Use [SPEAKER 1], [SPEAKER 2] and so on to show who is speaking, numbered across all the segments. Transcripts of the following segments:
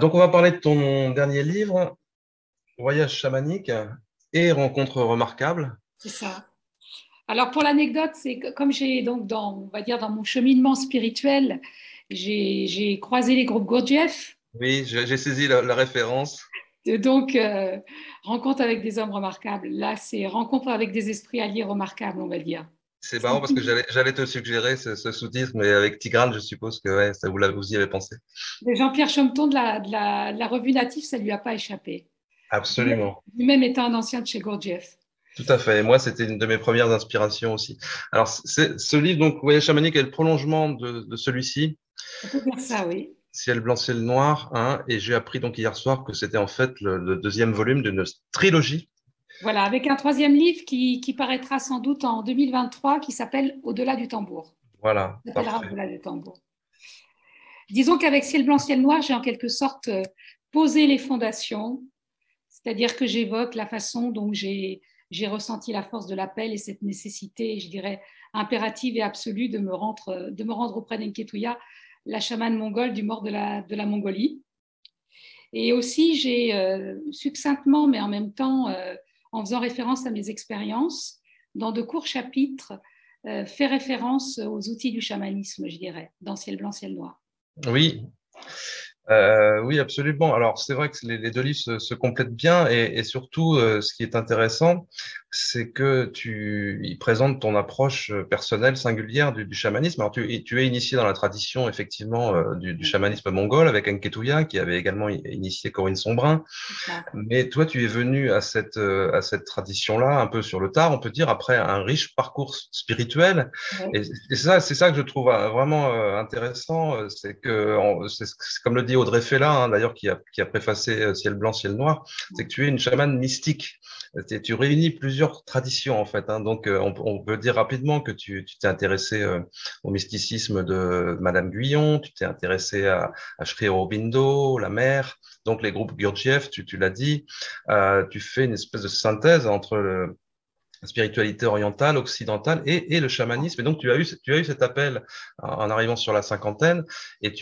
[SPEAKER 1] Donc, on va parler de ton dernier livre, Voyage chamanique et rencontres remarquables.
[SPEAKER 2] C'est ça. Alors pour l'anecdote, c'est que comme j'ai donc on va dire dans mon cheminement spirituel, j'ai croisé les groupes Gurdjieff,
[SPEAKER 1] Oui, j'ai saisi la référence.
[SPEAKER 2] donc rencontre avec des hommes remarquables. Là, c'est rencontre avec des esprits alliés remarquables, on va dire.
[SPEAKER 1] C'est marrant parce que j'allais te suggérer ce sous-titre, mais avec Tigrane, je suppose que ouais, ça vous y avez pensé.
[SPEAKER 2] Jean-Pierre Chometon de la revue Natif, ça lui a pas échappé.
[SPEAKER 1] Absolument.
[SPEAKER 2] Lui-même étant un ancien de chez Gurdjieff.
[SPEAKER 1] Tout à fait. Et moi, c'était une de mes premières inspirations aussi. Alors, ce livre, donc, Voyage chamanique, est le prolongement de celui-ci,
[SPEAKER 2] On peut dire ça, oui.
[SPEAKER 1] Ciel blanc, ciel noir, hein, et j'ai appris donc hier soir que c'était en fait le deuxième volume d'une trilogie.
[SPEAKER 2] Voilà, avec un troisième livre qui paraîtra sans doute en 2023 qui s'appelle Au-delà du tambour.
[SPEAKER 1] Voilà,
[SPEAKER 2] Il s'appellera
[SPEAKER 1] parfait.
[SPEAKER 2] Au-delà du tambour. Disons qu'avec Ciel blanc, ciel noir, j'ai en quelque sorte posé les fondations, c'est-à-dire que j'évoque la façon dont j'ai ressenti la force de l'appel et cette nécessité, je dirais, impérative et absolue de me rendre auprès d'Enketuya, la chamane mongole du nord de la Mongolie. Et aussi, j'ai succinctement, mais en même temps, en faisant référence à mes expériences, dans de courts chapitres, fait référence aux outils du chamanisme, je dirais, dans Ciel blanc, ciel noir.
[SPEAKER 1] Oui, oui, absolument. Alors, c'est vrai que les deux livres se complètent bien et surtout, ce qui est intéressant, c'est que ils présentent ton approche personnelle, singulière du chamanisme. Alors, tu es initié dans la tradition, effectivement, du chamanisme mongol avec Enketuya, qui avait également initié Corinne Sombrin. Mais toi, tu es venu à cette tradition-là un peu sur le tard, on peut dire, après un riche parcours spirituel.
[SPEAKER 2] Ouais.
[SPEAKER 1] Et c'est ça que je trouve vraiment intéressant, c'est que, c'est comme le dit Audrey Fella, hein, d'ailleurs, qui a préfacé Ciel blanc, ciel noir, c'est que tu es une chamane mystique. Tu réunis plusieurs traditions, en fait. Hein. Donc, on peut dire rapidement que tu t'es intéressé au mysticisme de Madame Guyon, tu t'es intéressé à Sri Aurobindo, la mer, donc les groupes Gurdjieff, tu l'as dit, tu fais une espèce de synthèse entre la spiritualité orientale, occidentale et le chamanisme. Et donc, tu as eu cet appel en arrivant sur la cinquantaine. Et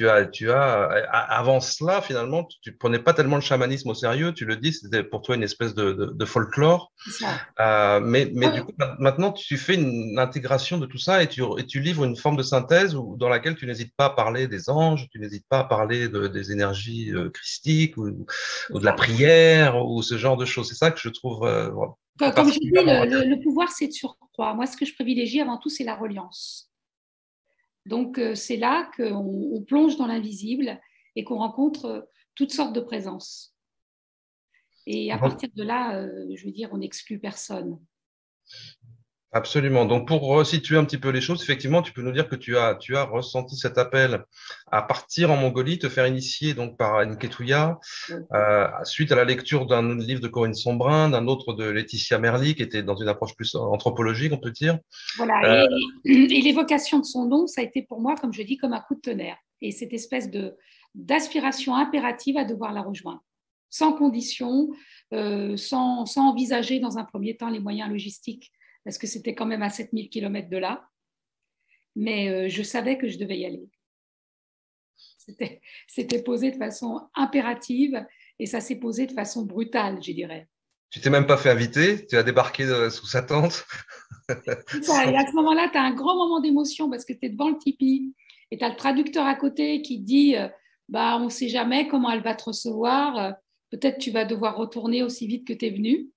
[SPEAKER 1] avant cela, finalement, tu prenais pas tellement le chamanisme au sérieux. Tu le dis, c'était pour toi une espèce de folklore.
[SPEAKER 2] C'est ça.
[SPEAKER 1] Mais du coup, maintenant, tu fais une intégration de tout ça et tu livres une forme de synthèse dans laquelle tu n'hésites pas à parler des anges, tu n'hésites pas à parler des énergies christiques ou de la prière ou ce genre de choses. C'est ça que je trouve
[SPEAKER 2] Comme je dis,
[SPEAKER 1] particulièrement
[SPEAKER 2] le pouvoir, c'est de surcroît. Moi, ce que je privilégie avant tout, c'est la reliance. Donc, c'est là qu'on plonge dans l'invisible et qu'on rencontre toutes sortes de présences. Et à
[SPEAKER 1] intéressant.
[SPEAKER 2] partir de là, je veux dire, on n'exclut personne.
[SPEAKER 1] Absolument. Donc, pour resituer un petit peu les choses, effectivement, tu peux nous dire que tu as ressenti cet appel à partir en Mongolie, te faire initier donc par Nketuya, suite à la lecture d'un livre de Corinne Sombrin, d'un autre de Laetitia Merli, qui était dans une approche plus anthropologique, on peut dire.
[SPEAKER 2] Voilà.
[SPEAKER 1] Euh,
[SPEAKER 2] Et l'évocation de son nom, ça a été pour moi, comme je dis, comme un coup de tonnerre. Et cette espèce d'aspiration impérative à devoir la rejoindre, sans condition, sans envisager dans un premier temps les moyens logistiques, parce que c'était quand même à 7 000 kilomètres de là. Mais je savais que je devais y aller. C'était posé de façon impérative et ça s'est posé de façon brutale, je dirais.
[SPEAKER 1] Tu t'es même pas fait inviter, tu as débarqué sous sa tente.
[SPEAKER 2] Ça,
[SPEAKER 1] Sans-
[SPEAKER 2] et à ce moment-là, tu as un grand moment d'émotion parce que tu es devant le tipi et tu as le traducteur à côté qui te dit bah, on ne sait jamais comment elle va te recevoir, peut-être tu vas devoir retourner aussi vite que tu es venu.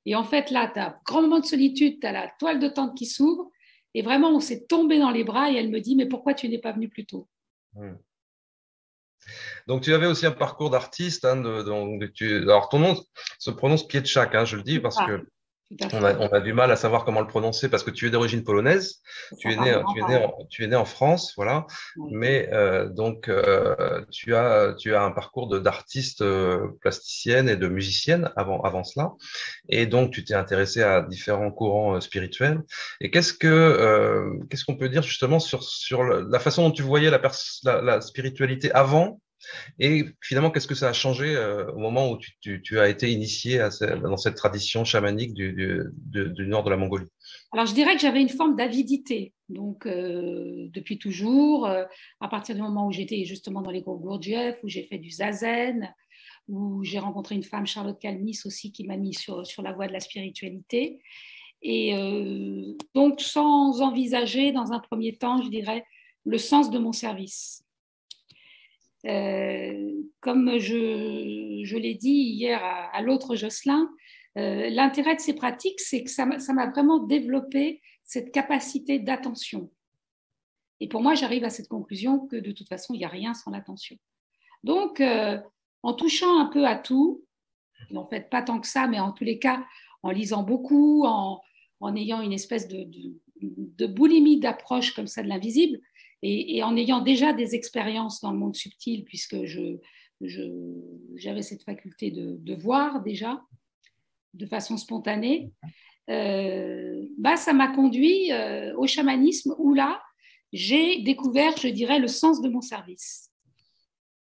[SPEAKER 2] Et en fait, là, tu as un grand moment de solitude, tu as la toile de tente qui s'ouvre et vraiment, on s'est tombé dans les bras et elle me dit mais pourquoi tu n'es pas venu plus tôt?
[SPEAKER 1] Hmm. Donc, tu avais aussi un parcours d'artiste. Hein, alors, ton nom se prononce Pietschak, hein, je le dis parce
[SPEAKER 2] Ah,
[SPEAKER 1] que
[SPEAKER 2] tout à fait.
[SPEAKER 1] on a du mal à savoir comment le prononcer parce que tu es d'origine polonaise,
[SPEAKER 2] Ça par mes grands-parents.
[SPEAKER 1] tu es né en France, voilà,
[SPEAKER 2] Oui.
[SPEAKER 1] mais tu as un parcours d'artiste plasticienne et de musicienne avant cela, et donc tu t'es intéressé à différents courants spirituels. Et qu'est-ce qu'on peut dire justement sur la façon dont tu voyais la spiritualité avant? Et finalement, qu'est-ce que ça a changé au moment où tu as été initié dans cette tradition chamanique du nord de la Mongolie?
[SPEAKER 2] Alors, je dirais que j'avais une forme d'avidité. Donc, depuis toujours, à partir du moment où j'étais justement dans les groupes Gurdjieff, où j'ai fait du zazen, où j'ai rencontré une femme, Charlotte Kalnis aussi, qui m'a mis sur la voie de la spiritualité. Et donc, sans envisager dans un premier temps, je dirais, le sens de mon service. Comme je l'ai dit hier à l'autre Jocelyn, l'intérêt de ces pratiques, c'est que ça m'a vraiment développé cette capacité d'attention. Et pour moi, j'arrive à cette conclusion que de toute façon, il n'y a rien sans l'attention. Donc, en touchant un peu à tout, et en fait pas tant que ça, mais en tous les cas, en lisant beaucoup, en ayant une espèce de boulimie d'approche comme ça de l'invisible, et en ayant déjà des expériences dans le monde subtil, puisque j'avais cette faculté de voir déjà de façon spontanée, ça m'a conduit au chamanisme où là, j'ai découvert, je dirais, le sens de mon service.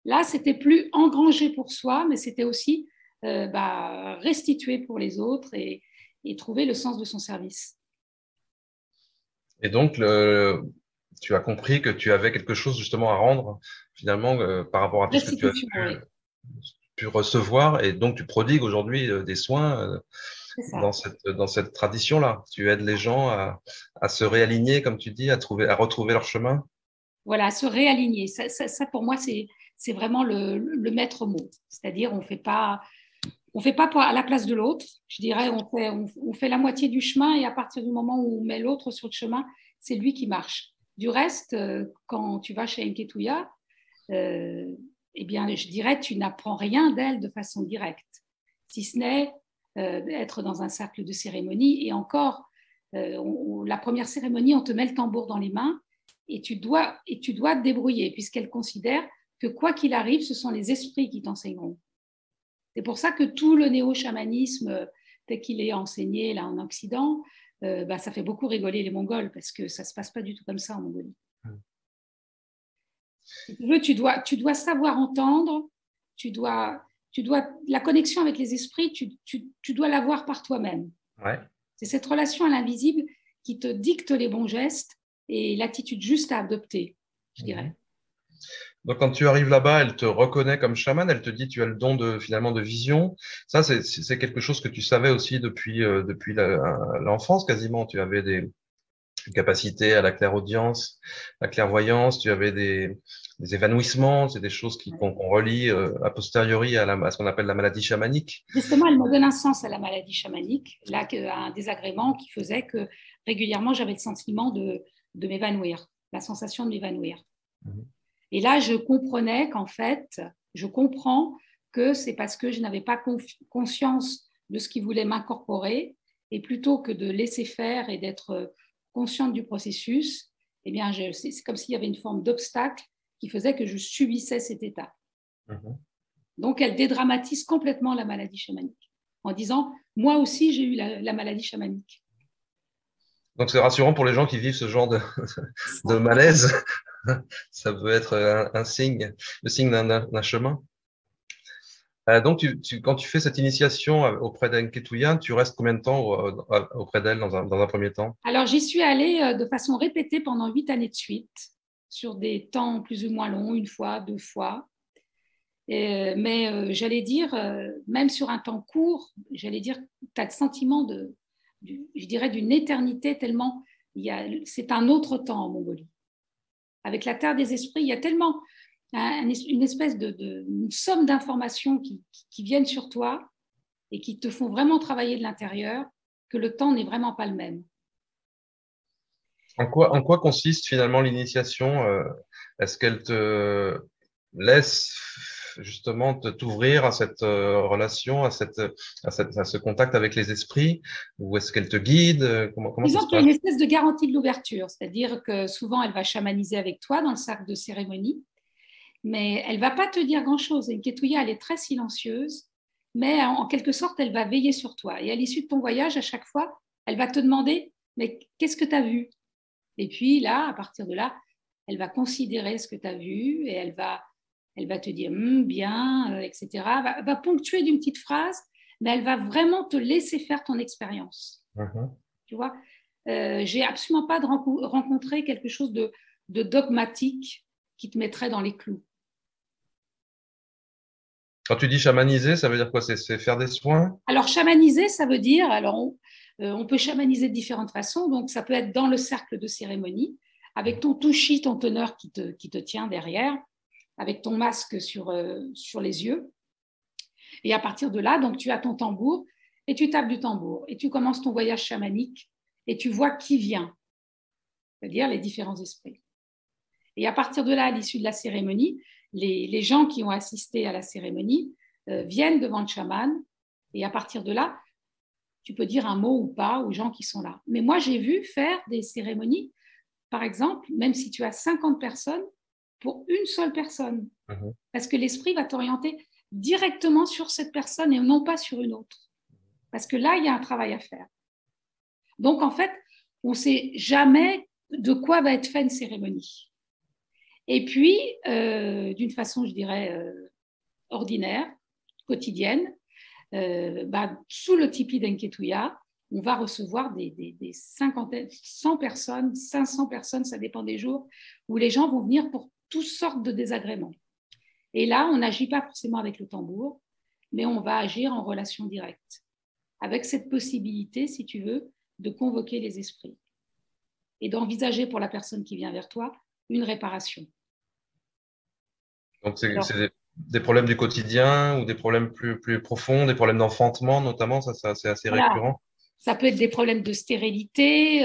[SPEAKER 2] Là, c'était plus engranger pour soi, mais c'était aussi restituer pour les autres et trouver le sens de son service.
[SPEAKER 1] Et donc, tu as compris que tu avais quelque chose justement à rendre finalement par rapport à tout ce que tu as
[SPEAKER 2] Oui.
[SPEAKER 1] pu recevoir, et donc tu prodigues aujourd'hui des soins
[SPEAKER 2] Ça.
[SPEAKER 1] dans cette tradition-là. Tu aides les gens à se réaligner, comme tu dis, à retrouver leur chemin.
[SPEAKER 2] Voilà, se réaligner. Ça pour moi, c'est vraiment le maître mot. C'est-à-dire, on fait pas à la place de l'autre. Je dirais, on fait la moitié du chemin et à partir du moment où on met l'autre sur le chemin, c'est lui qui marche. Du reste, quand tu vas chez Nketouya, eh bien, je dirais, tu n'apprends rien d'elle de façon directe, si ce n'est être dans un cercle de cérémonie. Et encore, la première cérémonie, on te met le tambour dans les mains et tu dois te débrouiller, puisqu'elle considère que quoi qu'il arrive, ce sont les esprits qui t'enseigneront. C'est pour ça que tout le néo-chamanisme, tel qu'il est enseigné là en Occident, ça fait beaucoup rigoler les Mongols, parce que ça ne se passe pas du tout comme ça en Mongolie. Si tu veux, tu dois savoir entendre, la connexion avec les esprits, tu dois l'avoir par toi-même.
[SPEAKER 1] Ouais.
[SPEAKER 2] C'est cette relation à l'invisible qui te dicte les bons gestes et l'attitude juste à adopter, je dirais.
[SPEAKER 1] Donc, quand tu arrives là-bas, elle te reconnaît comme chaman, elle te dit tu as le don finalement de vision. Ça, c'est quelque chose que tu savais aussi depuis l'enfance quasiment. Tu avais des capacités à la clairaudience, la clairvoyance, tu avais des évanouissements, c'est des choses qu'on relie a posteriori à ce qu'on appelle la maladie chamanique.
[SPEAKER 2] Justement, elle me donne un sens à la maladie chamanique, là, un désagrément qui faisait que régulièrement, j'avais le sentiment de m'évanouir, la sensation de m'évanouir. Et là, je comprenais qu'en fait, je comprends que c'est parce que je n'avais pas conscience de ce qui voulait m'incorporer, et plutôt que de laisser faire et d'être consciente du processus, eh bien, c'est comme s'il y avait une forme d'obstacle qui faisait que je subissais cet état. Donc, elle dédramatise complètement la maladie chamanique en disant « moi aussi, j'ai eu la maladie chamanique ».
[SPEAKER 1] Donc, c'est rassurant pour les gens qui vivent ce genre de malaise. Ça peut être un signe, le signe d'un chemin. Donc, quand tu fais cette initiation auprès d'Enketouya, tu restes combien de temps auprès d'elle dans un premier temps?
[SPEAKER 2] Alors, j'y suis allée de façon répétée pendant 8 années de suite, sur des temps plus ou moins longs, 1 fois, 2 fois. Mais j'allais dire, même sur un temps court, j'allais dire, tu as le sentiment je dirais, d'une éternité, tellement c'est un autre temps en Mongolie. Avec la Terre des Esprits, il y a tellement une espèce une somme d'informations qui viennent sur toi et qui te font vraiment travailler de l'intérieur, que le temps n'est vraiment pas le même.
[SPEAKER 1] En quoi consiste finalement l'initiation? Est-ce qu'elle te laisse justement t'ouvrir à cette relation, à ce contact avec les esprits, ou est-ce qu'elle te guide? Comment ça
[SPEAKER 2] Disons
[SPEAKER 1] se
[SPEAKER 2] qu'il y a
[SPEAKER 1] passe?
[SPEAKER 2] une espèce de garantie de l'ouverture, c'est-à-dire que souvent elle va chamaniser avec toi dans le cercle de cérémonie, mais elle ne va pas te dire grand-chose. Et Nketouya, elle est très silencieuse, mais en quelque sorte, elle va veiller sur toi. Et à l'issue de ton voyage, à chaque fois, elle va te demander, mais qu'est-ce que tu as vu? Et puis là, à partir de là, elle va considérer ce que tu as vu et elle va Elle va te dire bien, etc. Va ponctuer d'une petite phrase, mais elle va vraiment te laisser faire ton expérience. Tu vois, j'ai absolument pas rencontré quelque chose de dogmatique qui te mettrait dans les clous.
[SPEAKER 1] Quand tu dis chamaniser, ça veut dire quoi? C'est faire des soins?
[SPEAKER 2] Alors, chamaniser, ça veut dire, alors on peut chamaniser de différentes façons. Donc, ça peut être dans le cercle de cérémonie, avec ton touchi, ton teneur qui te tient derrière, avec ton masque sur les yeux. Et à partir de là, donc, tu as ton tambour et tu tapes du tambour. Et tu commences ton voyage chamanique et tu vois qui vient, c'est-à-dire les différents esprits. Et à partir de là, à l'issue de la cérémonie, les gens qui ont assisté à la cérémonie viennent devant le chaman. Et à partir de là, tu peux dire un mot ou pas aux gens qui sont là. Mais moi, j'ai vu faire des cérémonies, par exemple, même si tu as 50 personnes, pour une seule personne. Parce que l'esprit va t'orienter directement sur cette personne et non pas sur une autre. Parce que là, il y a un travail à faire. Donc, en fait, on ne sait jamais de quoi va être faite une cérémonie. Et puis, d'une façon, je dirais, ordinaire, quotidienne, sous le tipi d'Enketuya, on va recevoir des cinquantaines, 100 personnes, 500 personnes, ça dépend des jours, où les gens vont venir pour toutes sortes de désagréments. Et là, on n'agit pas forcément avec le tambour, mais on va agir en relation directe, avec cette possibilité, si tu veux, de convoquer les esprits et d'envisager pour la personne qui vient vers toi une réparation.
[SPEAKER 1] Donc, c'est des problèmes du quotidien ou des problèmes plus profonds, des problèmes d'enfantement notamment, ça c'est assez récurrent.
[SPEAKER 2] Ça peut être des problèmes de stérilité,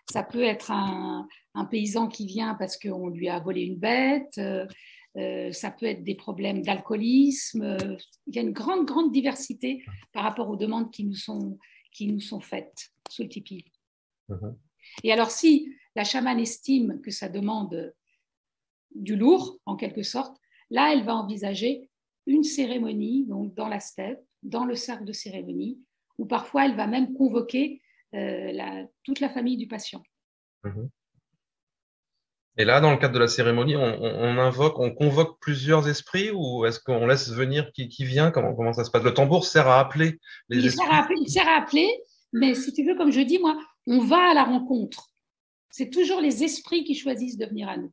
[SPEAKER 2] ça peut être un paysan qui vient parce qu'on lui a volé une bête, ça peut être des problèmes d'alcoolisme. Il y a une grande, grande diversité par rapport aux demandes qui nous sont faites sous le tipi. Et alors, si la chamane estime que ça demande du lourd, en quelque sorte, là, elle va envisager une cérémonie, donc dans la steppe, dans le cercle de cérémonie, où parfois elle va même convoquer toute la famille du patient.
[SPEAKER 1] Et là, dans le cadre de la cérémonie, on convoque plusieurs esprits ou est-ce qu'on laisse venir qui vient? Comment ça se passe? Le tambour sert à appeler les esprits?
[SPEAKER 2] Il sert à appeler, mais si tu veux, comme je dis, moi, on va à la rencontre. C'est toujours les esprits qui choisissent de venir à nous.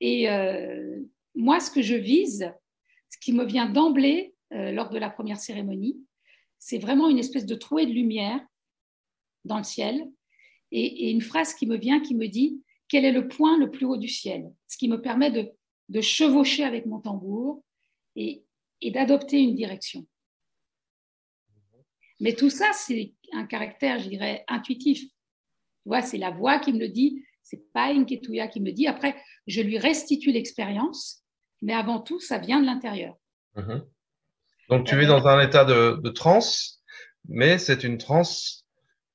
[SPEAKER 2] Et moi, ce que je vise, ce qui me vient d'emblée lors de la première cérémonie, c'est vraiment une espèce de trouée de lumière dans le ciel et une phrase qui me vient qui me dit quel est le point le plus haut du ciel, ce qui me permet de chevaucher avec mon tambour et d'adopter une direction. Mais tout ça, c'est un caractère, je dirais, intuitif. Tu vois, c'est la voix qui me le dit, c'est pas Enketuya qui me dit. Après, je lui restitue l'expérience, mais avant tout, ça vient de l'intérieur.
[SPEAKER 1] Donc, tu es dans un état de transe, mais c'est une transe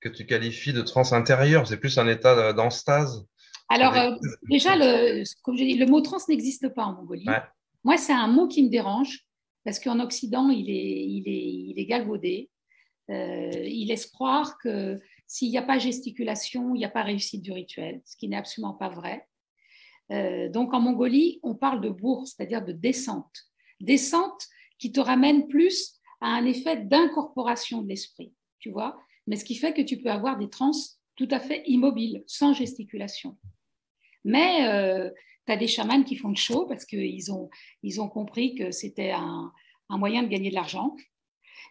[SPEAKER 1] que tu qualifies de transe intérieure. C'est plus un état d'enstase.
[SPEAKER 2] Alors, déjà, comme je dis, le mot transe n'existe pas en Mongolie.
[SPEAKER 1] Ouais.
[SPEAKER 2] Moi, c'est un mot qui me dérange parce qu'en Occident, il est galvaudé. Il laisse croire que s'il n'y a pas gesticulation, il n'y a pas réussite du rituel, ce qui n'est absolument pas vrai. Donc, en Mongolie, on parle de bourse, c'est-à-dire de descente. Descente qui te ramène plus à un effet d'incorporation de l'esprit, tu vois, mais ce qui fait que tu peux avoir des transes tout à fait immobiles, sans gesticulation. Mais tu as des chamans qui font le show parce qu'ils ont compris que c'était un moyen de gagner de l'argent.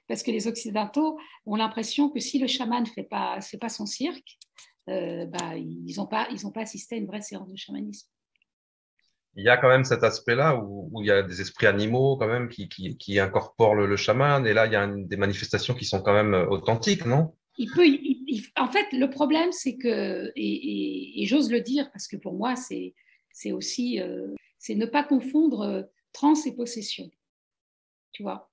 [SPEAKER 2] Parce que les Occidentaux ont l'impression que si le chaman ne fait pas son cirque, ils n'ont pas assisté à une vraie séance de chamanisme.
[SPEAKER 1] Il y a quand même cet aspect-là où il y a des esprits animaux quand même qui incorporent le chaman. Et là, il y a des manifestations qui sont quand même authentiques, non?
[SPEAKER 2] En fait, le problème, c'est que, et j'ose le dire parce que pour moi, c'est aussi c'est ne pas confondre transe et possession. Tu vois?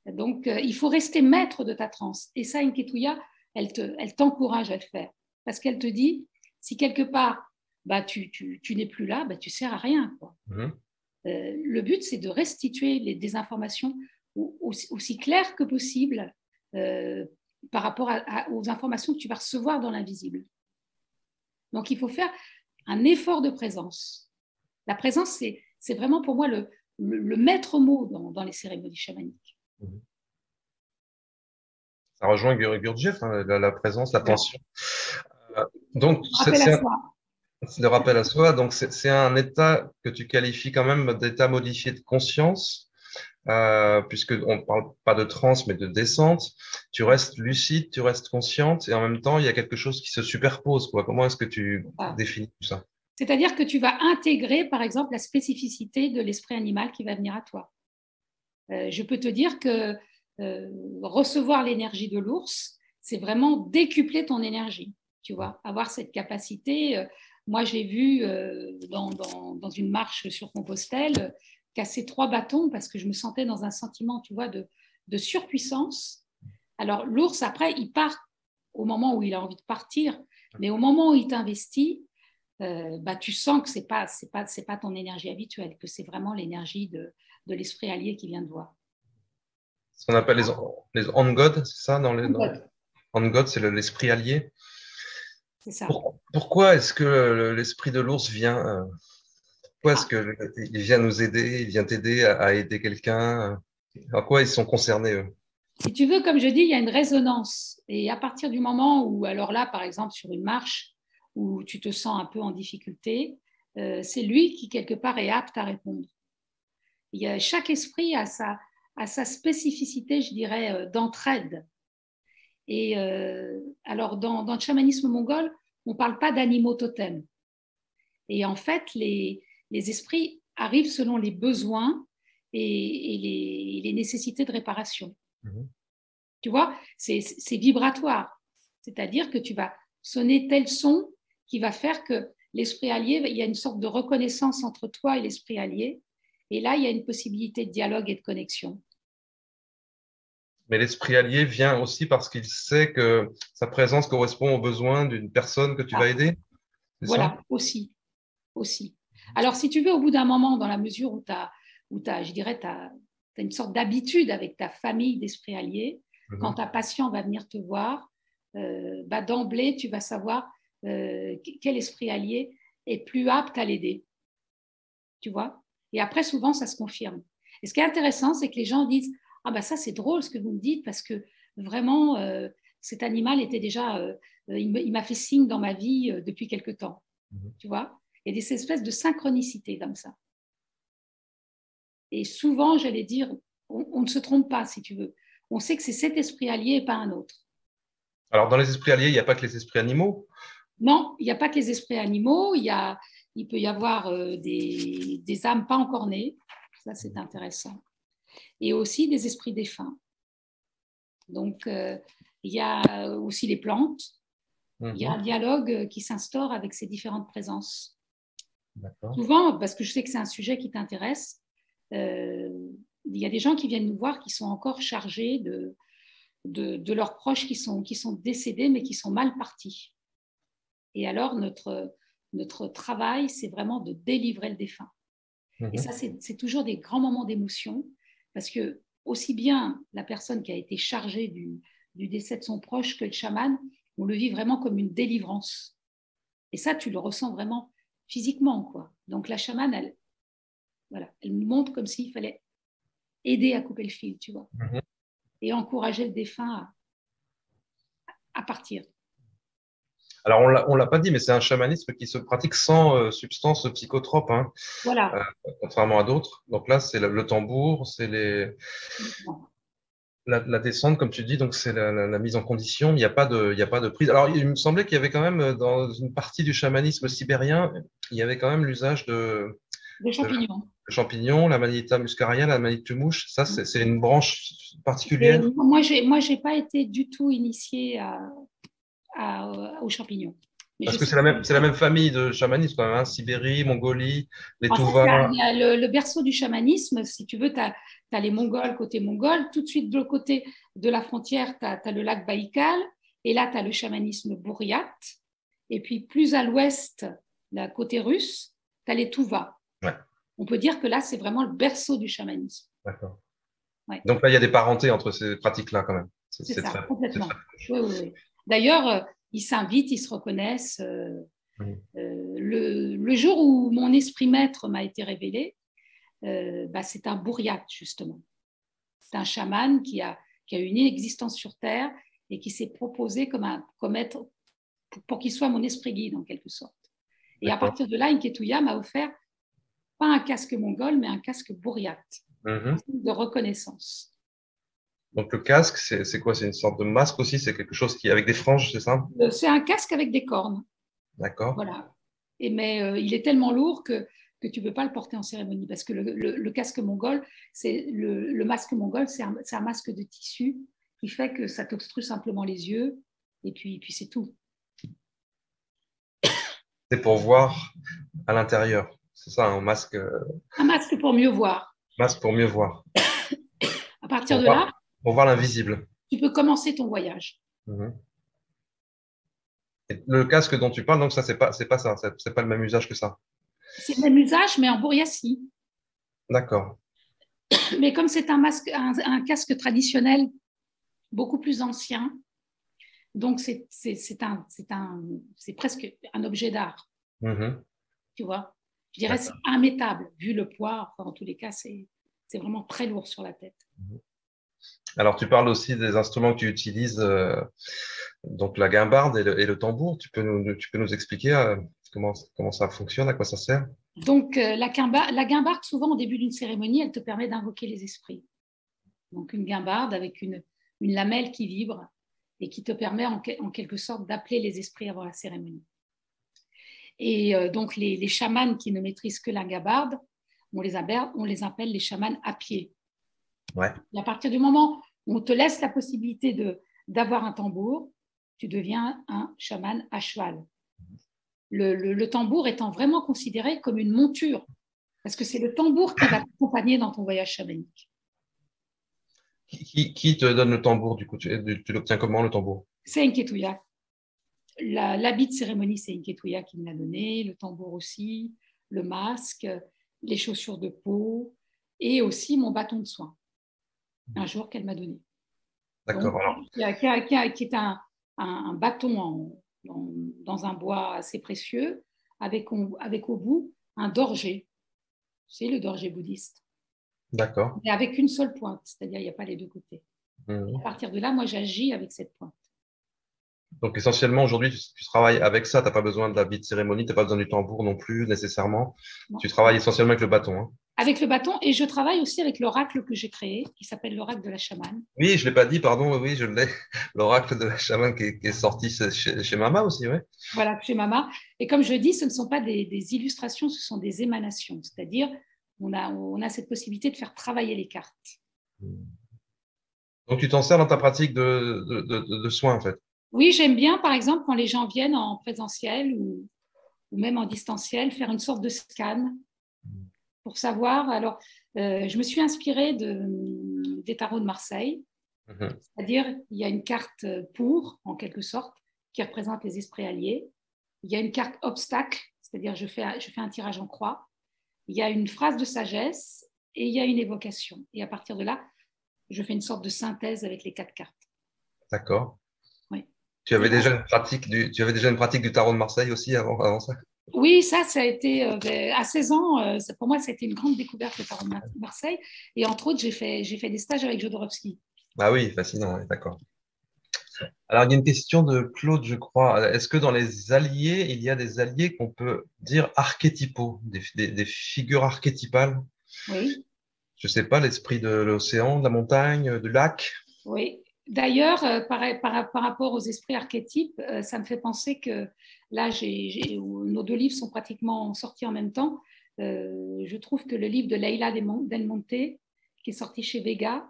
[SPEAKER 2] Donc, il faut rester maître de ta transe. Et ça, Enketuya, elle t'encourage à le faire. Parce qu'elle te dit, si quelque part, tu n'es plus là, tu ne sers à rien. Quoi. Le but, c'est de restituer des informations aussi claires que possible par rapport aux informations que tu vas recevoir dans l'invisible. Donc, il faut faire un effort de présence. La présence, c'est vraiment pour moi le maître mot dans les cérémonies chamaniques.
[SPEAKER 1] Ça rejoint Gurdjieff, hein, la présence, l'attention. Donc,
[SPEAKER 2] Rappel à soi.
[SPEAKER 1] c'est le rappel à soi. Donc, c'est un état que tu qualifies quand même d'état modifié de conscience, puisqu'on ne parle pas de transe, mais de descente. Tu restes lucide, tu restes consciente, et en même temps, il y a quelque chose qui se superpose, quoi. Comment est-ce que tu définis tout ça?
[SPEAKER 2] C'est-à-dire que tu vas intégrer, par exemple, la spécificité de l'esprit animal qui va venir à toi. Je peux te dire que recevoir l'énergie de l'ours, c'est vraiment décupler ton énergie, tu vois, avoir cette capacité. Moi, j'ai vu dans une marche sur Compostelle casser 3 bâtons parce que je me sentais dans un sentiment, tu vois, de surpuissance. Alors, l'ours, après, il part au moment où il a envie de partir, mais au moment où il t'investit, tu sens que c'est pas ton énergie habituelle, que c'est vraiment l'énergie de l'esprit allié qui vient de voir.
[SPEAKER 1] Ce qu'on appelle les on-god, c'est ça On-god, c'est l'esprit allié.
[SPEAKER 2] C'est ça.
[SPEAKER 1] Pourquoi est-ce que l'esprit de l'ours vient pourquoi est-ce qu'il vient nous aider, il vient t'aider à aider quelqu'un? En quoi ils sont concernés, eux?
[SPEAKER 2] Si tu veux, comme je dis, il y a une résonance. Et à partir du moment où, alors là, par exemple, sur une marche où tu te sens un peu en difficulté, c'est lui qui, quelque part, est apte à répondre. Chaque esprit a sa spécificité, je dirais, d'entraide. Et alors, dans le chamanisme mongol, on ne parle pas d'animaux totems. Et en fait, les esprits arrivent selon les besoins et les nécessités de réparation. Tu vois, c'est vibratoire. C'est-à-dire que tu vas sonner tel son qui va faire que l'esprit allié, il y a une sorte de reconnaissance entre toi et l'esprit allié. Et là, il y a une possibilité de dialogue et de connexion.
[SPEAKER 1] Mais l'esprit allié vient aussi parce qu'il sait que sa présence correspond aux besoins d'une personne que tu vas aider.
[SPEAKER 2] Voilà, ça aussi. Alors, si tu veux, au bout d'un moment, dans la mesure où tu as, je dirais, tu as une sorte d'habitude avec ta famille d'esprit allié, quand ta patient va venir te voir, d'emblée, tu vas savoir quel esprit allié est plus apte à l'aider. Tu vois? Et après, souvent, ça se confirme. Et ce qui est intéressant, c'est que les gens disent « Ah, ça, c'est drôle ce que vous me dites, parce que vraiment, cet animal était déjà… il m'a fait signe dans ma vie depuis quelque temps. » Tu vois? Il y a des espèces de synchronicité comme ça. Et souvent, j'allais dire, on ne se trompe pas, si tu veux. On sait que c'est cet esprit allié et pas un autre.
[SPEAKER 1] Alors, dans les esprits alliés, il n'y a pas que les esprits animaux?
[SPEAKER 2] Non, il n'y a pas que les esprits animaux. Il peut y avoir des âmes pas encore nées. Ça, c'est intéressant. Et aussi des esprits défunts. Donc, il y a aussi les plantes. Il y a un dialogue qui s'instaure avec ces différentes présences. Souvent, parce que je sais que c'est un sujet qui t'intéresse, il y a des gens qui viennent nous voir qui sont encore chargés de leurs proches qui sont décédés mais qui sont mal partis. Et alors, notre travail, c'est vraiment de délivrer le défunt. Et ça, c'est toujours des grands moments d'émotion parce que aussi bien la personne qui a été chargée du décès de son proche que le chaman, on le vit vraiment comme une délivrance. Et ça, tu le ressens vraiment physiquement, quoi. Donc la chamane, elle nous montre comme s'il fallait aider à couper le fil, tu vois, et encourager le défunt à partir.
[SPEAKER 1] Alors, on l'a pas dit, mais c'est un chamanisme qui se pratique sans substance psychotrope, hein,
[SPEAKER 2] voilà.
[SPEAKER 1] Contrairement à d'autres. Donc là, c'est le tambour, c'est la descente, comme tu dis, donc c'est la mise en condition. Il n'y a pas de prise. Alors, il me semblait qu'il y avait quand même, dans une partie du chamanisme sibérien, il y avait quand même l'usage
[SPEAKER 2] des champignons.
[SPEAKER 1] De champignons, la Manita muscaria, la Manitou mouche. Ça, c'est une branche particulière?
[SPEAKER 2] Moi, j'ai pas été du tout initiée aux champignons. Mais
[SPEAKER 1] parce que c'est la même famille de chamanisme, quand même, hein. Sibérie, Mongolie, les Tuvas.
[SPEAKER 2] Il y a le berceau du chamanisme. Si tu veux, tu as les Mongols côté mongol. Tout de suite, de l'autre côté de la frontière, tu as le lac Baïkal. Et là, tu as le chamanisme bouriate. Et puis, plus à l'ouest, la côté russe, tu as les Tuvas.
[SPEAKER 1] Ouais.
[SPEAKER 2] On peut dire que là, c'est vraiment le berceau du chamanisme.
[SPEAKER 1] D'accord.
[SPEAKER 2] Ouais.
[SPEAKER 1] Donc là, il y a des parentés entre ces pratiques-là, quand même.
[SPEAKER 2] C'est ça, complètement. Oui. D'ailleurs, ils s'invitent, ils se reconnaissent. Le jour où mon esprit maître m'a été révélé, c'est un bourriate, justement. C'est un chaman qui a eu une existence sur Terre et qui s'est proposé pour qu'il soit mon esprit guide, en quelque sorte. Et à partir de là, Inketuya m'a offert pas un casque mongol, mais un casque bourriate, de reconnaissance.
[SPEAKER 1] Donc le casque, c'est quoi? C'est une sorte de masque aussi? C'est quelque chose qui avec des franges, c'est ça?
[SPEAKER 2] C'est un casque avec des cornes.
[SPEAKER 1] D'accord.
[SPEAKER 2] Voilà. Mais il est tellement lourd que tu ne peux pas le porter en cérémonie parce que le casque mongol, le masque mongol, c'est un masque de tissu qui fait que ça t'obstrue simplement les yeux et puis c'est tout.
[SPEAKER 1] C'est pour voir à l'intérieur. C'est ça, un masque.
[SPEAKER 2] Un masque pour mieux voir.
[SPEAKER 1] Masque pour mieux voir.
[SPEAKER 2] À partir de là,
[SPEAKER 1] pour voir l'invisible.
[SPEAKER 2] Tu peux commencer ton voyage.
[SPEAKER 1] Et le casque dont tu parles, donc ça, c'est pas ça. C'est pas le même usage que ça.
[SPEAKER 2] C'est le même usage, mais en bourriacie.
[SPEAKER 1] D'accord.
[SPEAKER 2] Mais comme c'est un casque traditionnel, beaucoup plus ancien, donc c'est presque un objet d'art. Tu vois, je dirais c'est immétable vu le poids. Enfin, en tous les cas, c'est vraiment très lourd sur la tête.
[SPEAKER 1] Alors, tu parles aussi des instruments que tu utilises, donc la guimbarde et le tambour. Tu peux nous expliquer comment ça fonctionne, à quoi ça sert?
[SPEAKER 2] Donc, la guimbarde, souvent au début d'une cérémonie, elle te permet d'invoquer les esprits. Donc, une guimbarde avec une lamelle qui vibre et qui te permet en quelque sorte d'appeler les esprits avant la cérémonie. Et donc, les chamans qui ne maîtrisent que la guimbarde, on les appelle les chamans à pied.
[SPEAKER 1] Ouais.
[SPEAKER 2] Et à partir du moment où on te laisse la possibilité d'avoir un tambour, tu deviens un chaman à cheval. Le tambour étant vraiment considéré comme une monture, parce que c'est le tambour qui va t'accompagner dans ton voyage chamanique.
[SPEAKER 1] Qui te donne le tambour, du coup? Tu l'obtiens comment, le tambour?
[SPEAKER 2] C'est Inketuya. L'habit de cérémonie, c'est Inketuya qui me l'a donné, le tambour aussi, le masque, les chaussures de peau et aussi mon bâton de soin, un jour qu'elle m'a donné.
[SPEAKER 1] D'accord.
[SPEAKER 2] Qui est un bâton dans un bois assez précieux, avec au bout un dorgé. C'est le dorgé bouddhiste.
[SPEAKER 1] D'accord.
[SPEAKER 2] Mais avec une seule pointe, c'est-à-dire il n'y a pas les deux côtés. À partir de là, moi, j'agis avec cette pointe.
[SPEAKER 1] Donc, essentiellement, aujourd'hui, tu travailles avec ça. Tu n'as pas besoin de l'habit de cérémonie, tu n'as pas besoin du tambour non plus, nécessairement. Non. Tu travailles essentiellement avec le bâton. Hein.
[SPEAKER 2] Avec le bâton, et je travaille aussi avec l'oracle que j'ai créé, qui s'appelle l'oracle de la chamane.
[SPEAKER 1] Oui, je ne l'ai pas dit, pardon, oui, je l'ai. L'oracle de la chamane qui est sorti chez Mama aussi, oui.
[SPEAKER 2] Voilà, chez Mama. Et comme je dis, ce ne sont pas des illustrations, ce sont des émanations. C'est-à-dire, on a cette possibilité de faire travailler les cartes.
[SPEAKER 1] Donc, tu t'en sers dans ta pratique de soins, en fait.
[SPEAKER 2] Oui, j'aime bien, par exemple, quand les gens viennent en présentiel ou même en distanciel, faire une sorte de scan pour savoir. Alors, je me suis inspirée des tarots de Marseille, c'est-à-dire il y a une carte pour, en quelque sorte, qui représente les esprits alliés. Il y a une carte obstacle, c'est-à-dire je fais un tirage en croix. Il y a une phrase de sagesse et il y a une évocation. Et à partir de là, je fais une sorte de synthèse avec les 4 cartes.
[SPEAKER 1] D'accord.
[SPEAKER 2] Oui.
[SPEAKER 1] Tu avais déjà une pratique du tarot de Marseille aussi avant ça?
[SPEAKER 2] Oui, ça a été à 16 ans, pour moi, ça a été une grande découverte, le tarot de Marseille. Et entre autres, j'ai fait des stages avec Jodorowsky.
[SPEAKER 1] Ah oui, fascinant, d'accord. Alors, il y a une question de Claude, je crois. Est-ce que dans les alliés, il y a des alliés qu'on peut dire archétypaux, des figures archétypales?
[SPEAKER 2] Oui.
[SPEAKER 1] Je ne sais pas, l'esprit de l'océan, de la montagne, du lac?
[SPEAKER 2] Oui. D'ailleurs, par rapport aux esprits archétypes, ça me fait penser que là, nos 2 livres sont pratiquement sortis en même temps. Je trouve que le livre de Leila Del Monte, qui est sorti chez Vega,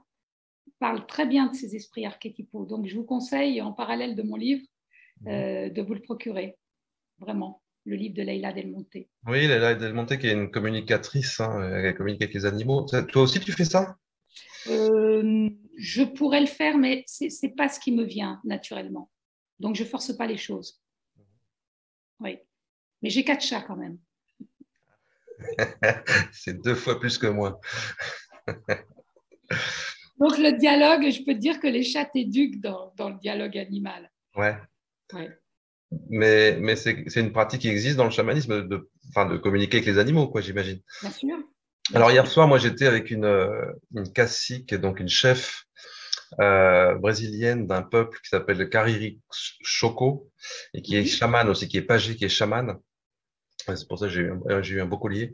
[SPEAKER 2] parle très bien de ces esprits archétypaux. Donc, je vous conseille, en parallèle de mon livre, de vous le procurer. Vraiment, le livre de Leila Del Monte.
[SPEAKER 1] Oui, Leila Del Monte, qui est une communicatrice, hein, elle communique avec les animaux. Toi aussi, tu fais ça?
[SPEAKER 2] Je pourrais le faire, mais ce n'est pas ce qui me vient naturellement. Donc, je ne force pas les choses. Oui. Mais j'ai 4 chats quand même.
[SPEAKER 1] C'est 2 fois plus que moi.
[SPEAKER 2] Donc, le dialogue, je peux te dire que les chats t'éduquent dans le dialogue animal.
[SPEAKER 1] Ouais.
[SPEAKER 2] Ouais.
[SPEAKER 1] Mais c'est une pratique qui existe dans le chamanisme, de communiquer avec les animaux, quoi, j'imagine.
[SPEAKER 2] Bien sûr. bien
[SPEAKER 1] Alors
[SPEAKER 2] sûr.
[SPEAKER 1] hier soir, moi j'étais avec une cacique, donc une chef brésilienne d'un peuple qui s'appelle le Cariri Choco et qui est
[SPEAKER 2] Oui,
[SPEAKER 1] chamane aussi, qui est pagé, qui est chamane. C'est pour ça que j'ai eu un beau collier.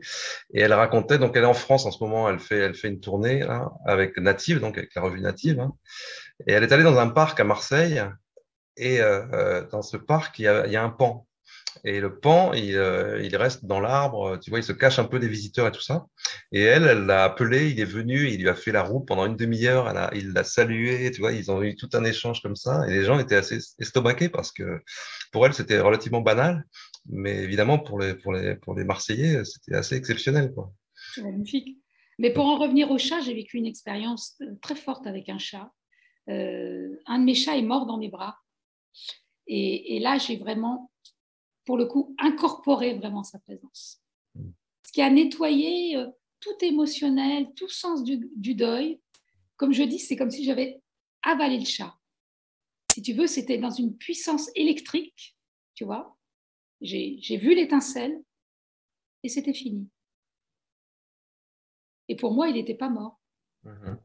[SPEAKER 1] Et elle racontait, donc elle est en France en ce moment, elle fait une tournée là, avec Native, donc avec la revue Native. Hein. Et elle est allée dans un parc à Marseille. Et dans ce parc, il y a un pan. Et le pan, il reste dans l'arbre, tu vois, il se cache un peu des visiteurs et tout ça. Et elle l'a appelé, il est venu, il lui a fait la roue pendant une demi-heure, il l'a salué, tu vois, ils ont eu tout un échange comme ça. Et les gens étaient assez estomaqués parce que pour elle, c'était relativement banal. Mais évidemment, pour les Marseillais, c'était assez exceptionnel, quoi.
[SPEAKER 2] c'est magnifique. Mais pour en revenir au chat, j'ai vécu une expérience très forte avec un chat. Un de mes chats est mort dans mes bras. Et là, j'ai vraiment, pour le coup, incorporé vraiment sa présence. Ce qui a nettoyé tout émotionnel, tout sens du deuil. Comme je dis, c'est comme si j'avais avalé le chat. Si tu veux, c'était dans une puissance électrique, tu vois. J'ai vu l'étincelle et c'était fini. Et pour moi, il n'était pas mort,
[SPEAKER 1] Mhm.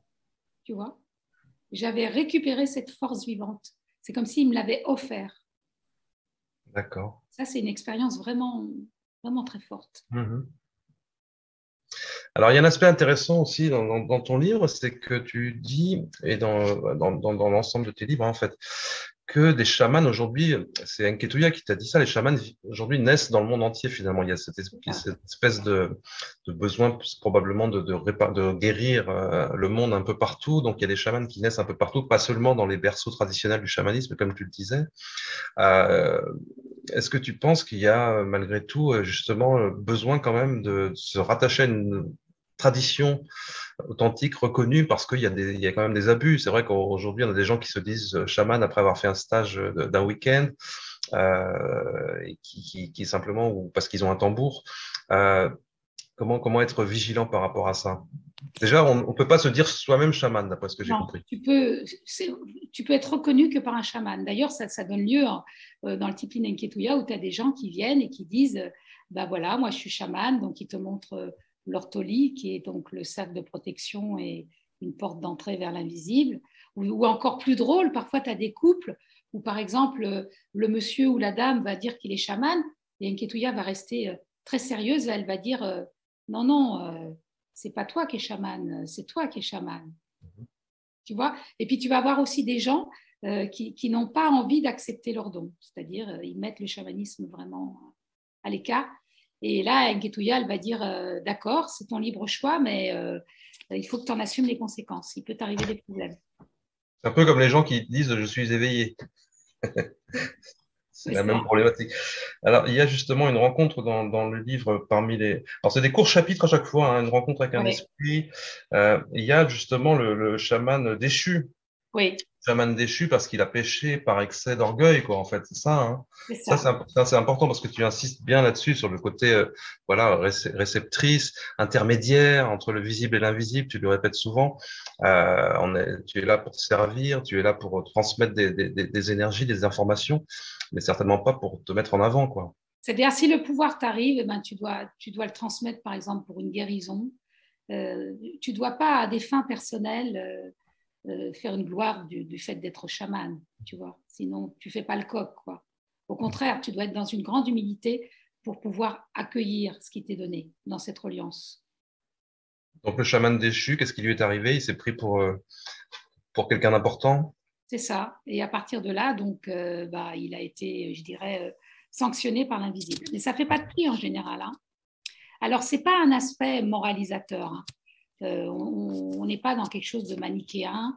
[SPEAKER 2] tu vois. J'avais récupéré cette force vivante. C'est comme s'il me l'avait offert.
[SPEAKER 1] D'accord.
[SPEAKER 2] Ça, c'est une expérience vraiment, vraiment très forte.
[SPEAKER 1] Mhm. Alors, il y a un aspect intéressant aussi dans ton livre, c'est que tu dis, et dans l'ensemble de tes livres, en fait, que des chamans aujourd'hui, c'est Enketuya qui t'a dit ça, les chamans aujourd'hui naissent dans le monde entier finalement. Il y a
[SPEAKER 2] Ah,
[SPEAKER 1] cette espèce de besoin probablement de guérir le monde un peu partout. Donc, il y a des chamans qui naissent un peu partout, pas seulement dans les berceaux traditionnels du chamanisme, comme tu le disais. Euh, Est-ce que tu penses qu'il y a malgré tout justement besoin quand même de se rattacher à une tradition authentique, reconnue, parce il y a quand même des abus. C'est vrai qu'aujourd'hui, on a des gens qui se disent chaman après avoir fait un stage d'un week-end, et qui simplement, ou parce qu'ils ont un tambour. Euh, comment être vigilant par rapport à ça? Déjà, on ne peut pas se dire soi-même chaman, d'après ce que j'ai
[SPEAKER 2] non,
[SPEAKER 1] compris.
[SPEAKER 2] tu peux être reconnu que par un chaman. D'ailleurs, ça donne lieu dans le Tiplin Enketuya où tu as des gens qui viennent et qui disent bah voilà, moi je suis chaman, donc ils te montrent leur toli, qui est donc le sac de protection et une porte d'entrée vers l'invisible. Ou encore plus drôle, parfois tu as des couples où par exemple le monsieur ou la dame va dire qu'il est chaman et Enketuya va rester très sérieuse, elle va dire non, non, c'est pas toi qui es chaman, c'est toi qui es chaman. Tu vois. Et puis tu vas avoir aussi des gens qui n'ont pas envie d'accepter leur don, c'est-à-dire ils mettent le chamanisme vraiment à l'écart. Et là, Nguetouya, elle va dire d'accord, c'est ton libre choix, mais il faut que tu en assumes les conséquences. Il peut t'arriver des problèmes.
[SPEAKER 1] C'est un peu comme les gens qui disent je suis éveillé. C'est
[SPEAKER 2] C'est
[SPEAKER 1] la même
[SPEAKER 2] ça.
[SPEAKER 1] problématique. Alors, il y a justement une rencontre dans le livre parmi les. Alors, c'est des courts chapitres à chaque fois, hein, une rencontre avec un
[SPEAKER 2] Ouais.
[SPEAKER 1] esprit. Il y a justement le chaman déchu.
[SPEAKER 2] Oui,
[SPEAKER 1] Chaman déchu parce qu'il a péché par excès d'orgueil, quoi, en fait. C'est ça, hein.
[SPEAKER 2] c'est
[SPEAKER 1] Ça,
[SPEAKER 2] ça.
[SPEAKER 1] c'est important parce que tu insistes bien là-dessus, sur le côté, voilà, réceptrice, intermédiaire entre le visible et l'invisible. Tu le répètes souvent. Tu es là pour te servir, tu es là pour transmettre des énergies, des informations, mais certainement pas pour te mettre en avant, quoi.
[SPEAKER 2] C'est-à-dire, si le pouvoir t'arrive, eh ben, tu dois le transmettre, par exemple, pour une guérison. Tu ne dois pas, à des fins personnelles, faire une gloire du fait d'être chaman, tu vois. Sinon, tu fais pas le coq, quoi. Au contraire, tu dois être dans une grande humilité pour pouvoir accueillir ce qui t'est donné dans cette reliance.
[SPEAKER 1] Donc, le chaman déchu, qu'est-ce qui lui est arrivé? Il s'est pris pour quelqu'un d'important?
[SPEAKER 2] C'est ça. Et à partir de là, donc, bah, il a été, je dirais, sanctionné par l'invisible. Mais ça fait pas de prix en général, hein. Alors, c'est pas un aspect moralisateur, hein. On n'est pas dans quelque chose de manichéen.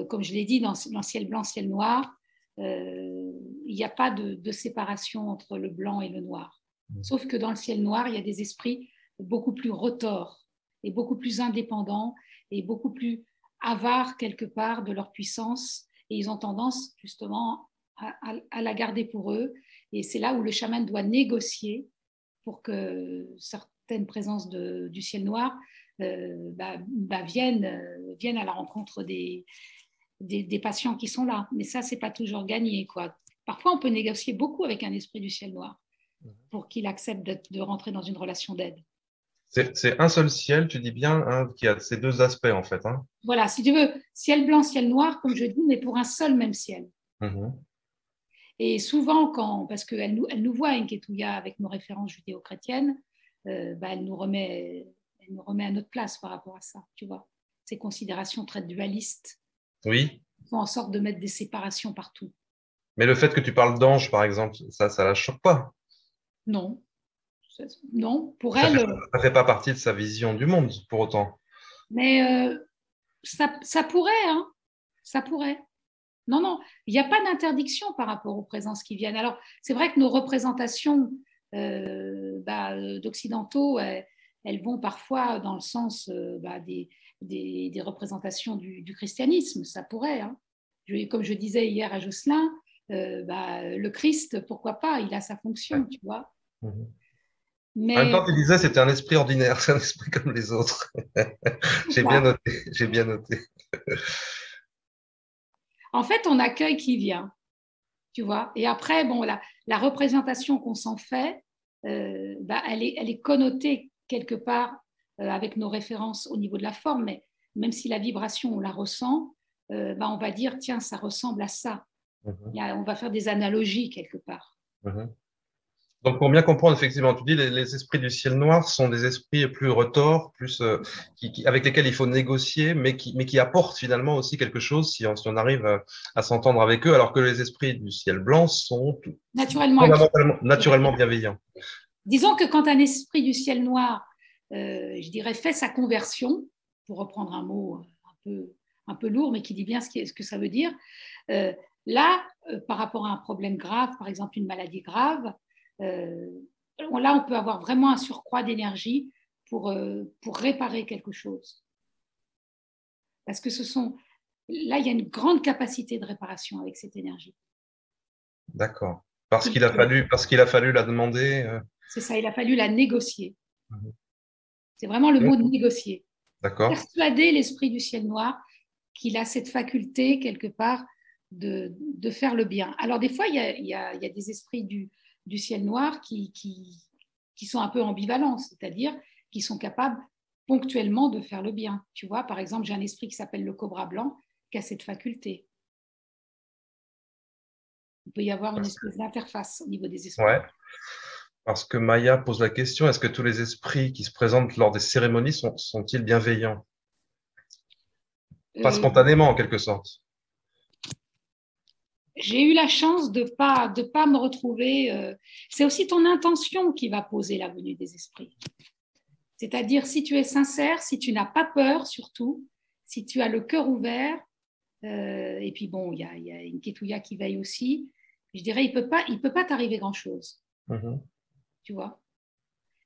[SPEAKER 2] Comme je l'ai dit, dans ciel blanc, ciel noir, il n'y a pas de séparation entre le blanc et le noir. Sauf que dans le ciel noir, il y a des esprits beaucoup plus retors et beaucoup plus indépendants et beaucoup plus avares quelque part de leur puissance. Et ils ont tendance justement à la garder pour eux. Et c'est là où le chaman doit négocier pour que certaines présences du ciel noir viennent à la rencontre des patients qui sont là. Mais ça, c'est pas toujours gagné, quoi. Parfois, on peut négocier beaucoup avec un esprit du ciel noir pour qu'il accepte de rentrer dans une relation d'aide.
[SPEAKER 1] C'est un seul ciel, tu dis bien, hein, qui a ces deux aspects en fait. Hein.
[SPEAKER 2] Voilà, si tu veux, ciel blanc, ciel noir, comme je dis, mais pour un seul même ciel.
[SPEAKER 1] Mhm.
[SPEAKER 2] Et souvent, parce elle nous voit, Nketouya, avec nos références judéo-chrétiennes, elle nous remet à notre place par rapport à ça, tu vois. Ces considérations très dualistes
[SPEAKER 1] Oui,
[SPEAKER 2] font en sorte de mettre des séparations partout.
[SPEAKER 1] mais le fait que tu parles d'ange, par exemple, ça la choque pas.
[SPEAKER 2] Non, non, pour
[SPEAKER 1] Ça fait,
[SPEAKER 2] elle,
[SPEAKER 1] ça fait pas partie de sa vision du monde, pour autant.
[SPEAKER 2] mais ça pourrait, hein, ça pourrait. Non, non, il n'y a pas d'interdiction par rapport aux présences qui viennent. Alors, c'est vrai que nos représentations d'occidentaux, elles vont parfois dans le sens des représentations du christianisme, ça pourrait. Hein. Comme je disais hier à Jocelyn, le Christ, pourquoi pas, il a sa
[SPEAKER 1] Ouais.
[SPEAKER 2] fonction, tu vois.
[SPEAKER 1] Mhm. En même
[SPEAKER 2] Mais
[SPEAKER 1] temps, tu disais c'était un esprit ordinaire, c'est un esprit comme les autres. J'ai bien
[SPEAKER 2] voilà.
[SPEAKER 1] noté, j'ai bien noté.
[SPEAKER 2] En fait, on accueille qui vient, tu vois. Et après, bon, la représentation qu'on s'en fait, elle est connotée quelque part avec nos références au niveau de la forme, mais même si la vibration, on la ressent, on va dire, tiens, ça ressemble à ça.
[SPEAKER 1] Mhm.
[SPEAKER 2] On va faire des analogies quelque part.
[SPEAKER 1] Mhm. Donc, pour bien comprendre, effectivement, tu dis les esprits du ciel noir sont des esprits plus retors, plus avec lesquels il faut négocier, mais qui apportent finalement aussi quelque chose si on arrive à s'entendre avec eux, alors que les esprits du ciel blanc sont
[SPEAKER 2] Naturellement acquis.
[SPEAKER 1] fondamentalement, naturellement bienveillants.
[SPEAKER 2] Disons que quand un esprit du ciel noir, je dirais, fait sa conversion, pour reprendre un mot un peu lourd, mais qui dit bien ce que ça veut dire, euh, là, par rapport à un problème grave, par exemple une maladie grave, euh, là, on peut avoir vraiment un surcroît d'énergie pour réparer quelque chose. Parce que là, il y a une grande capacité de réparation avec cette énergie.
[SPEAKER 1] D'accord. Parce qu'il a fallu la demander.
[SPEAKER 2] C'est ça, il a fallu la négocier.
[SPEAKER 1] Mhm.
[SPEAKER 2] C'est vraiment le
[SPEAKER 1] Donc,
[SPEAKER 2] mot de négocier.
[SPEAKER 1] d'accord.
[SPEAKER 2] Persuader l'esprit du ciel noir qu'il a cette faculté, quelque part, de faire le bien. Alors, des fois, il y a des esprits du ciel noir qui sont un peu ambivalents, c'est-à-dire qui sont capables ponctuellement de faire le bien. Tu vois, par exemple, j'ai un esprit qui s'appelle le cobra blanc qui a cette faculté. Il peut y avoir une espèce d'interface au niveau des esprits.
[SPEAKER 1] Ouais. Parce que Maya pose la question, est-ce que tous les esprits qui se présentent lors des cérémonies sont-ils bienveillants? Pas
[SPEAKER 2] Euh,
[SPEAKER 1] spontanément, en quelque sorte.
[SPEAKER 2] j'ai eu la chance de pas me retrouver. C'est aussi ton intention qui va poser la venue des esprits. C'est-à-dire, si tu es sincère, si tu n'as pas peur surtout, si tu as le cœur ouvert, et puis bon, il y a une Ketouya qui veille aussi, je dirais, il peut pas t'arriver grand-chose,
[SPEAKER 1] Mhm.
[SPEAKER 2] tu vois.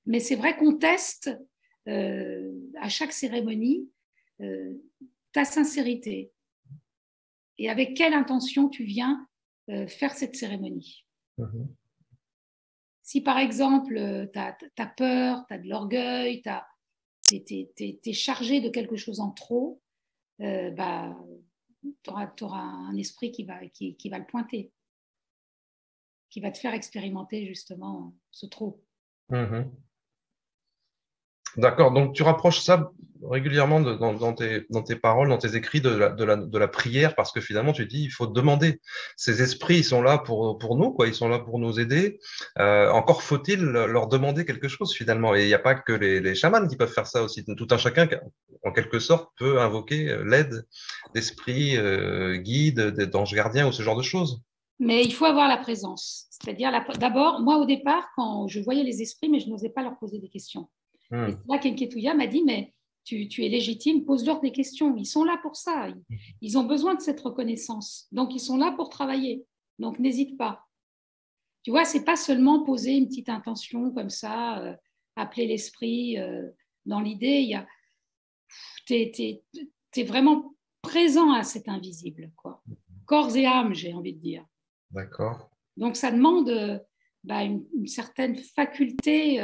[SPEAKER 2] Mais c'est vrai qu'on teste à chaque cérémonie euh, ta sincérité et avec quelle intention tu viens faire cette cérémonie.
[SPEAKER 1] Mhm.
[SPEAKER 2] Si par exemple, tu as peur, tu as de l'orgueil, tu es chargé de quelque chose en trop, tu auras un esprit qui va le pointer, qui va te faire expérimenter justement ce trop.
[SPEAKER 1] Mhm. D'accord, donc tu rapproches ça régulièrement dans tes paroles, dans tes écrits de la prière, parce que finalement tu dis il faut demander. Ces esprits, ils sont là pour nous, quoi, ils sont là pour nous aider. Encore faut-il leur demander quelque chose finalement. Et il n'y a pas que les chamans qui peuvent faire ça aussi. Tout un chacun, en quelque sorte, peut invoquer l'aide d'esprits guides, d'anges gardiens ou ce genre de choses.
[SPEAKER 2] Mais il faut avoir la présence. C'est-à-dire, d'abord, moi au départ, quand je voyais les esprits, mais je n'osais pas leur poser des questions. Et
[SPEAKER 1] Hmm.
[SPEAKER 2] c'est là qu'Enketouya m'a dit, mais tu es légitime, pose-leur des questions. Ils sont là pour ça. Ils ont besoin de cette reconnaissance. Donc, ils sont là pour travailler. Donc, n'hésite pas. Tu vois, c'est pas seulement poser une petite intention comme ça, appeler l'esprit dans l'idée. Tu es vraiment présent à cet invisible, quoi. Corps et âme, j'ai envie de dire.
[SPEAKER 1] D'accord,
[SPEAKER 2] Donc, ça demande une certaine faculté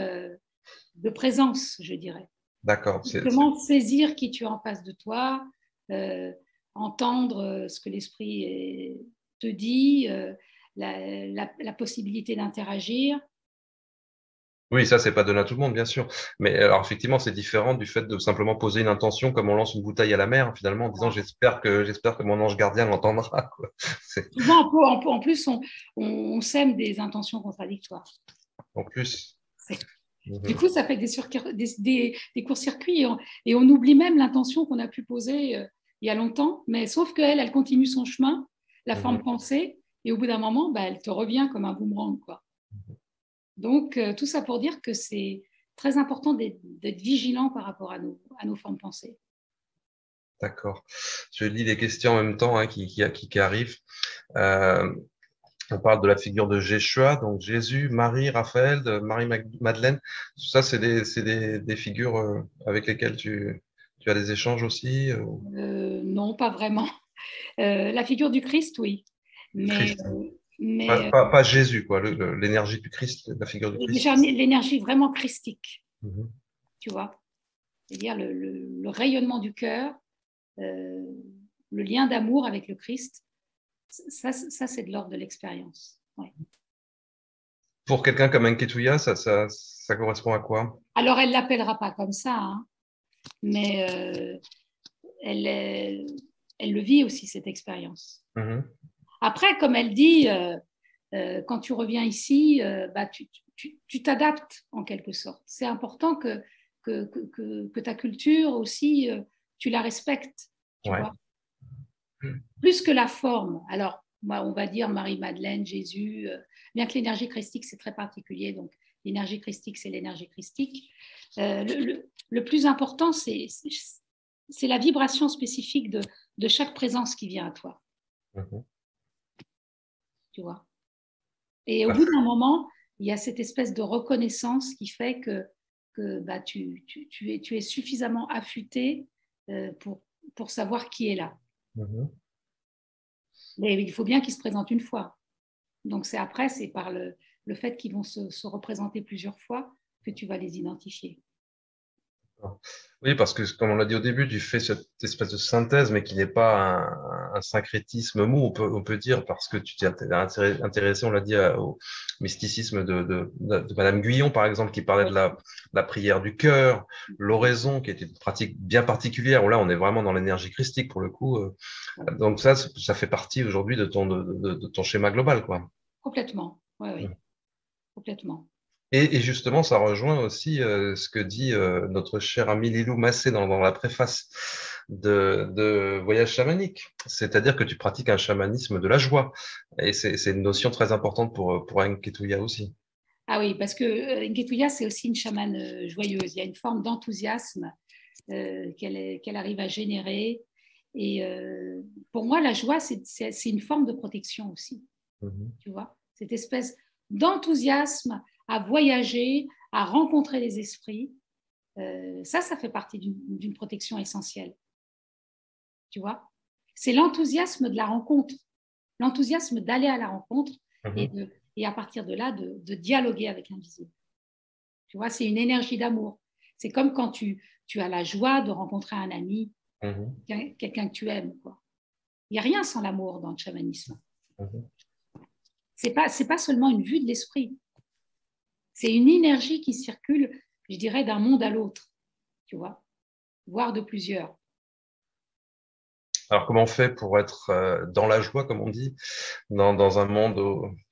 [SPEAKER 2] de présence, je dirais.
[SPEAKER 1] d'accord.
[SPEAKER 2] Justement, saisir qui tu as en face de toi, euh, entendre ce que l'esprit te dit, la possibilité d'interagir.
[SPEAKER 1] Oui, ça, c'est pas donné à tout le monde, bien sûr. Mais alors, effectivement, c'est différent du fait de simplement poser une intention comme on lance une bouteille à la mer, finalement, en disant j'espère que mon ange gardien l'entendra, quoi.
[SPEAKER 2] Souvent, en plus, on sème des intentions contradictoires.
[SPEAKER 1] En plus.
[SPEAKER 2] Du
[SPEAKER 1] Mhm,
[SPEAKER 2] coup, ça fait des courts-circuits et on oublie même l'intention qu'on a pu poser il y a longtemps, mais sauf qu'elle, elle continue son chemin, la forme
[SPEAKER 1] mhm.
[SPEAKER 2] pensée, et au bout d'un moment, bah, elle te revient comme un boomerang, quoi. Donc, tout ça pour dire que c'est très important d'être vigilant par rapport à nos formes pensées.
[SPEAKER 1] D'accord. Je lis les questions en même temps hein, qui arrivent. Euh, on parle de la figure de Jéshua, donc Jésus, Marie, Raphaël, de Marie-Madeleine. Tout ça, c'est des figures avec lesquelles tu as des échanges aussi.
[SPEAKER 2] Non, pas vraiment. La figure du Christ, oui. Mais,
[SPEAKER 1] Christ.
[SPEAKER 2] mais
[SPEAKER 1] Pas Jésus, quoi, l'énergie du Christ, la figure du Christ.
[SPEAKER 2] l'énergie vraiment christique,
[SPEAKER 1] Mhm.
[SPEAKER 2] tu vois. C'est-à-dire le rayonnement du cœur, euh, le lien d'amour avec le Christ, ça c'est de l'ordre de l'expérience. Ouais.
[SPEAKER 1] Pour quelqu'un comme Enketuya, ça correspond à quoi?
[SPEAKER 2] Alors, elle ne l'appellera pas comme ça, hein, mais elle, elle le vit aussi, cette expérience.
[SPEAKER 1] Mhm.
[SPEAKER 2] Après, comme elle dit, quand tu reviens ici, bah, tu t'adaptes en quelque sorte. C'est important que ta culture aussi, tu la respectes, tu
[SPEAKER 1] Ouais.
[SPEAKER 2] vois. Plus que la forme. Alors, moi, on va dire Marie-Madeleine, Jésus, bien que l'énergie christique, c'est très particulier. Donc, l'énergie christique, c'est l'énergie christique. Le plus important, c'est la vibration spécifique de chaque présence qui vient à toi,
[SPEAKER 1] Mhm.
[SPEAKER 2] tu vois. Et au bout d'un moment, il y a cette espèce de reconnaissance qui fait que bah, tu es suffisamment affûté euh, pour, pour savoir qui est là.
[SPEAKER 1] Mhm.
[SPEAKER 2] Mais il faut bien qu'il se présente une fois. Donc c'est après, c'est par le fait qu'ils vont se représenter plusieurs fois que tu vas les identifier.
[SPEAKER 1] Oui, parce que comme on l'a dit au début, tu fais cette espèce de synthèse, mais qui n'est pas un syncrétisme mou, on peut dire, parce que tu t'es intéressé, on l'a dit, au mysticisme de Madame Guyon, par exemple, qui parlait
[SPEAKER 2] Oui,
[SPEAKER 1] de la prière du cœur, l'oraison, qui était une pratique bien particulière, où là, on est vraiment dans l'énergie christique, pour le coup. Donc ça fait partie aujourd'hui de ton schéma global, quoi.
[SPEAKER 2] complètement. Oui, oui, complètement.
[SPEAKER 1] Et justement, ça rejoint aussi ce que dit notre cher ami Lilou Massé dans la préface de Voyage chamanique. C'est-à-dire que tu pratiques un chamanisme de la joie. Et c'est une notion très importante pour Enketuya aussi.
[SPEAKER 2] Ah oui, parce que Nketuya, c'est aussi une chamane joyeuse. Il y a une forme d'enthousiasme qu'elle arrive à générer. Et pour moi, la joie, c'est une forme de protection aussi,
[SPEAKER 1] Mhm.
[SPEAKER 2] tu vois. Cette espèce d'enthousiasme à voyager, à rencontrer les esprits, ça fait partie d'une protection essentielle, tu vois. C'est l'enthousiasme de la rencontre, l'enthousiasme d'aller à la rencontre
[SPEAKER 1] Mhm.
[SPEAKER 2] et à partir de là, de dialoguer avec l'invisible. Tu vois, c'est une énergie d'amour. C'est comme quand tu as la joie de rencontrer un ami,
[SPEAKER 1] Mhm.
[SPEAKER 2] quelqu'un que tu aimes, quoi. Il n'y a rien sans l'amour dans le chamanisme.
[SPEAKER 1] Mhm.
[SPEAKER 2] C'est pas seulement une vue de l'esprit. C'est une énergie qui circule, je dirais, d'un monde à l'autre, tu vois, voire de plusieurs.
[SPEAKER 1] Alors, comment on fait pour être dans la joie, comme on dit, dans un monde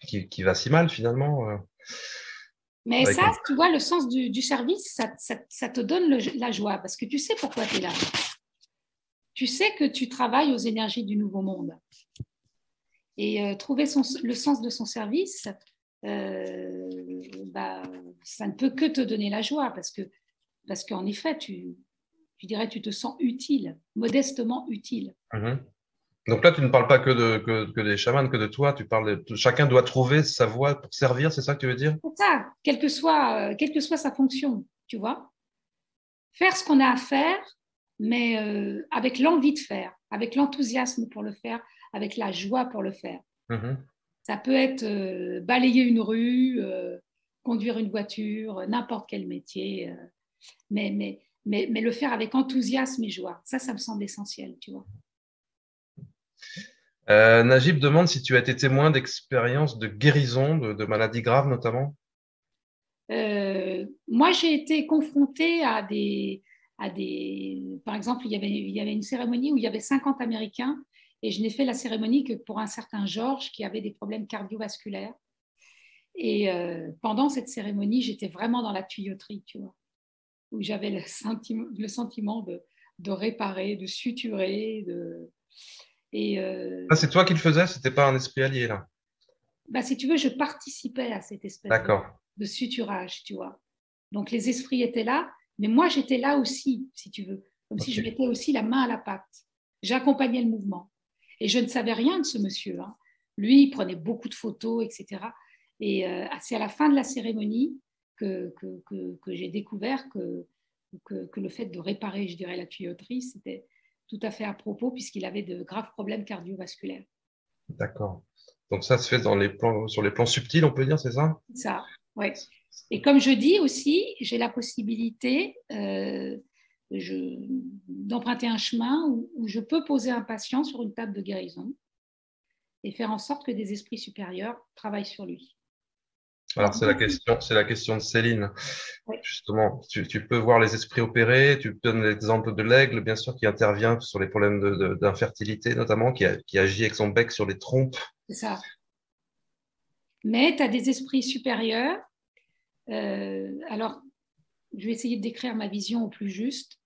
[SPEAKER 1] qui va si mal finalement
[SPEAKER 2] Mais
[SPEAKER 1] avec
[SPEAKER 2] ça,
[SPEAKER 1] une...
[SPEAKER 2] tu vois, le sens du service, ça te donne la joie parce que tu sais pourquoi tu es là. Tu sais que tu travailles aux énergies du nouveau monde. Et trouver le sens de son service, bah, ça ne peut que te donner la joie parce qu'en effet, tu dirais, tu te sens utile, modestement utile.
[SPEAKER 1] Mhm. Donc là, tu ne parles pas que des chamans, que de toi, tu parles chacun doit trouver sa voie pour servir, c'est ça que tu veux dire?
[SPEAKER 2] C'est ça, quelle que soit sa fonction, tu vois. Faire ce qu'on a à faire, mais avec l'envie de faire, avec l'enthousiasme pour le faire, avec la joie pour le faire.
[SPEAKER 1] Mhm.
[SPEAKER 2] Ça peut être balayer une rue, conduire une voiture, n'importe quel métier, mais le faire avec enthousiasme et joie. Ça me semble essentiel, tu vois.
[SPEAKER 1] Najib demande si tu as été témoin d'expériences de guérison de maladies graves notamment.
[SPEAKER 2] Moi, j'ai été confrontée par exemple, il y avait une cérémonie où il y avait 50 Américains et je n'ai fait la cérémonie que pour un certain Georges qui avait des problèmes cardiovasculaires. Et pendant cette cérémonie, j'étais vraiment dans la tuyauterie, tu vois, où j'avais le sentiment de réparer, de suturer. Et
[SPEAKER 1] Ah, c'est toi qui le faisais, c'était pas un esprit allié, là.
[SPEAKER 2] bah, si tu veux, je participais à cette espèce
[SPEAKER 1] D'accord.
[SPEAKER 2] de suturage, tu vois. Donc les esprits étaient là, mais moi j'étais là aussi, si tu veux, comme si je
[SPEAKER 1] Ok.
[SPEAKER 2] mettais aussi la main à la pâte. J'accompagnais le mouvement. Et je ne savais rien de ce monsieur, hein. Lui, il prenait beaucoup de photos, etc. Et c'est à la fin de la cérémonie que j'ai découvert que le fait de réparer, je dirais, la tuyauterie, c'était tout à fait à propos puisqu'il avait de graves problèmes cardiovasculaires.
[SPEAKER 1] D'accord. Donc ça se fait dans les plans, sur les plans subtils, on peut dire, c'est ça?
[SPEAKER 2] Ça, oui. Et comme je dis aussi, j'ai la possibilité d'emprunter un chemin où je peux poser un patient sur une table de guérison et faire en sorte que des esprits supérieurs travaillent sur lui.
[SPEAKER 1] Alors
[SPEAKER 2] Donc,
[SPEAKER 1] c'est la question de Céline.
[SPEAKER 2] ouais,
[SPEAKER 1] Justement, tu peux voir les esprits opérer. Tu donnes l'exemple de l'aigle, bien sûr, qui intervient sur les problèmes d'infertilité, notamment, qui agit avec son bec sur les trompes.
[SPEAKER 2] c'est ça. Mais tu as des esprits supérieurs. Alors, je vais essayer de décrire ma vision au plus juste.